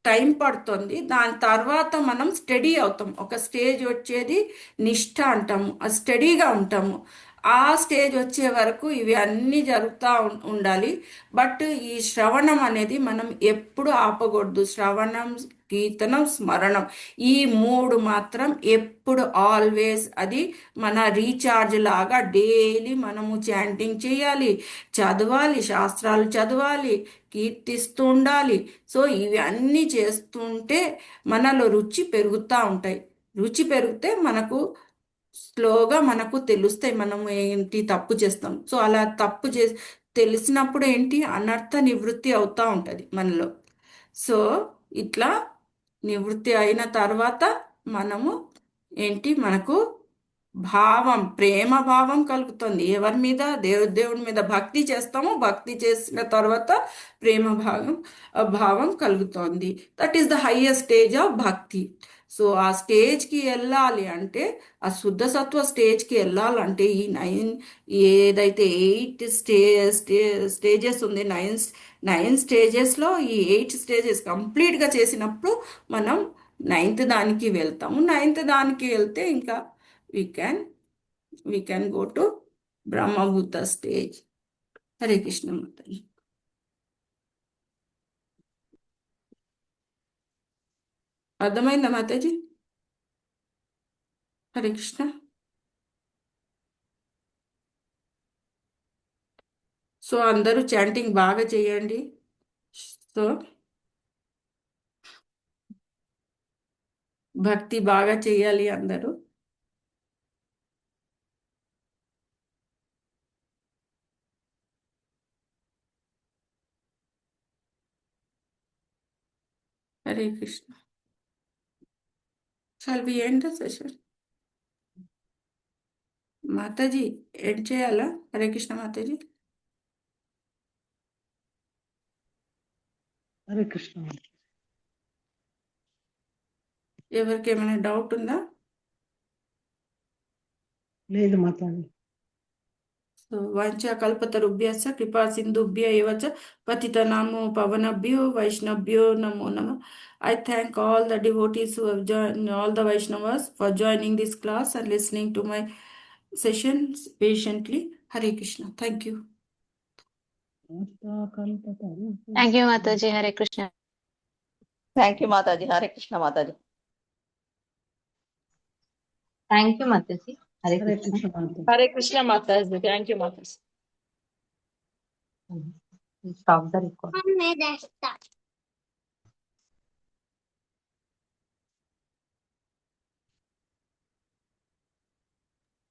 టైం పడుతుంది. దాని తర్వాత మనం స్టడీ అవుతాం. ఒక స్టేజ్ వచ్చేది నిష్ఠ అంటాము, స్టడీగా ఉంటాము. ఆ స్టేజ్ వచ్చే వరకు ఇవి అన్నీ జరుగుతూ ఉండాలి. బట్ ఈ శ్రవణం అనేది మనం ఎప్పుడు ఆపకూడదు. శ్రవణం, కీర్తనం, స్మరణం, ఈ మూడు మాత్రం ఎప్పుడు ఆల్వేస్ అది మన రీఛార్జ్ లాగా డైలీ మనము చాంటింగ్ చేయాలి, చదవాలి, శాస్త్రాలు చదవాలి, కీర్తిస్తూ ఉండాలి. సో ఇవి అన్నీ చేస్తుంటే మనలో రుచి పెరుగుతూ ఉంటాయి. రుచి పెరిగితే మనకు స్లోగా మనకు తెలుస్తాయి మనం ఏంటి తప్పు చేస్తాం. సో అలా తప్పు తెలిసినప్పుడు ఏంటి అనర్థ నివృత్తి అవుతూ ఉంటుంది మనలో. సో ఇట్లా నివృత్తి అయిన తర్వాత మనము ఏంటి మనకు భావం, ప్రేమ భావం కలుగుతుంది. ఎవరి మీద? దేవుడి మీద భక్తి చేస్తాము. భక్తి చేసిన తర్వాత ప్రేమ భావం కలుగుతుంది. That is the highest stage of భక్తి. సో ఆ స్టేజ్కి వెళ్ళాలి అంటే, ఆ శుద్ధ సత్వ స్టేజ్కి వెళ్ళాలంటే ఈ ఏదైతే 8 స్టేజెస్ ఉంది, 9 స్టేజెస్లో ఈ 8 స్టేజెస్ కంప్లీట్గా చేసినప్పుడు మనం 9th దానికి వెళ్తాము. 9th దానికి వెళ్తే ఇంకా we can go to Brahmabhuta stage. Hare Krishna Mataji. అర్థమైందా మాతాజీ? హరే కృష్ణ. సో అందరూ చాంటింగ్ బాగా చేయండి. సో భక్తి బాగా చేయాలి అందరూ. Hare Krishna. Shall we end the session? Mataji end చేయాలా? హరే కృష్ణ మాతాజీ. హరే కృష్ణ. ఎవరికి ఏమైనా డౌట్ ఉందా? లేదు మాతాజీ. సో వాంఛా కల్పతరుభ్యశ్చ కృపా సింధుభ్య ఏవ చ పతితనామో పవనభ్యో వైష్ణవ్యో నమో నమః. I thank all the devotees who have joined, all the Vaishnavas for joining this class and listening to my sessions patiently. Hare Krishna. Thank you. Thank you Mataji. Hare Krishna. Thank you Mataji. Hare Krishna మాతాజీ. Thank you Mataji. Hare Hare Krishna. Krishna Mataji. Hare Krishna మాతాజీ. Thank you Mataji. Stop the record.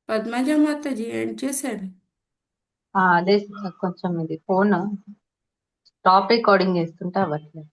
Padmaja Mataji end చేశాడు. అదే కొంచెం ఇది phone stop recording చేస్తుంటే అవ్వట్లేదు.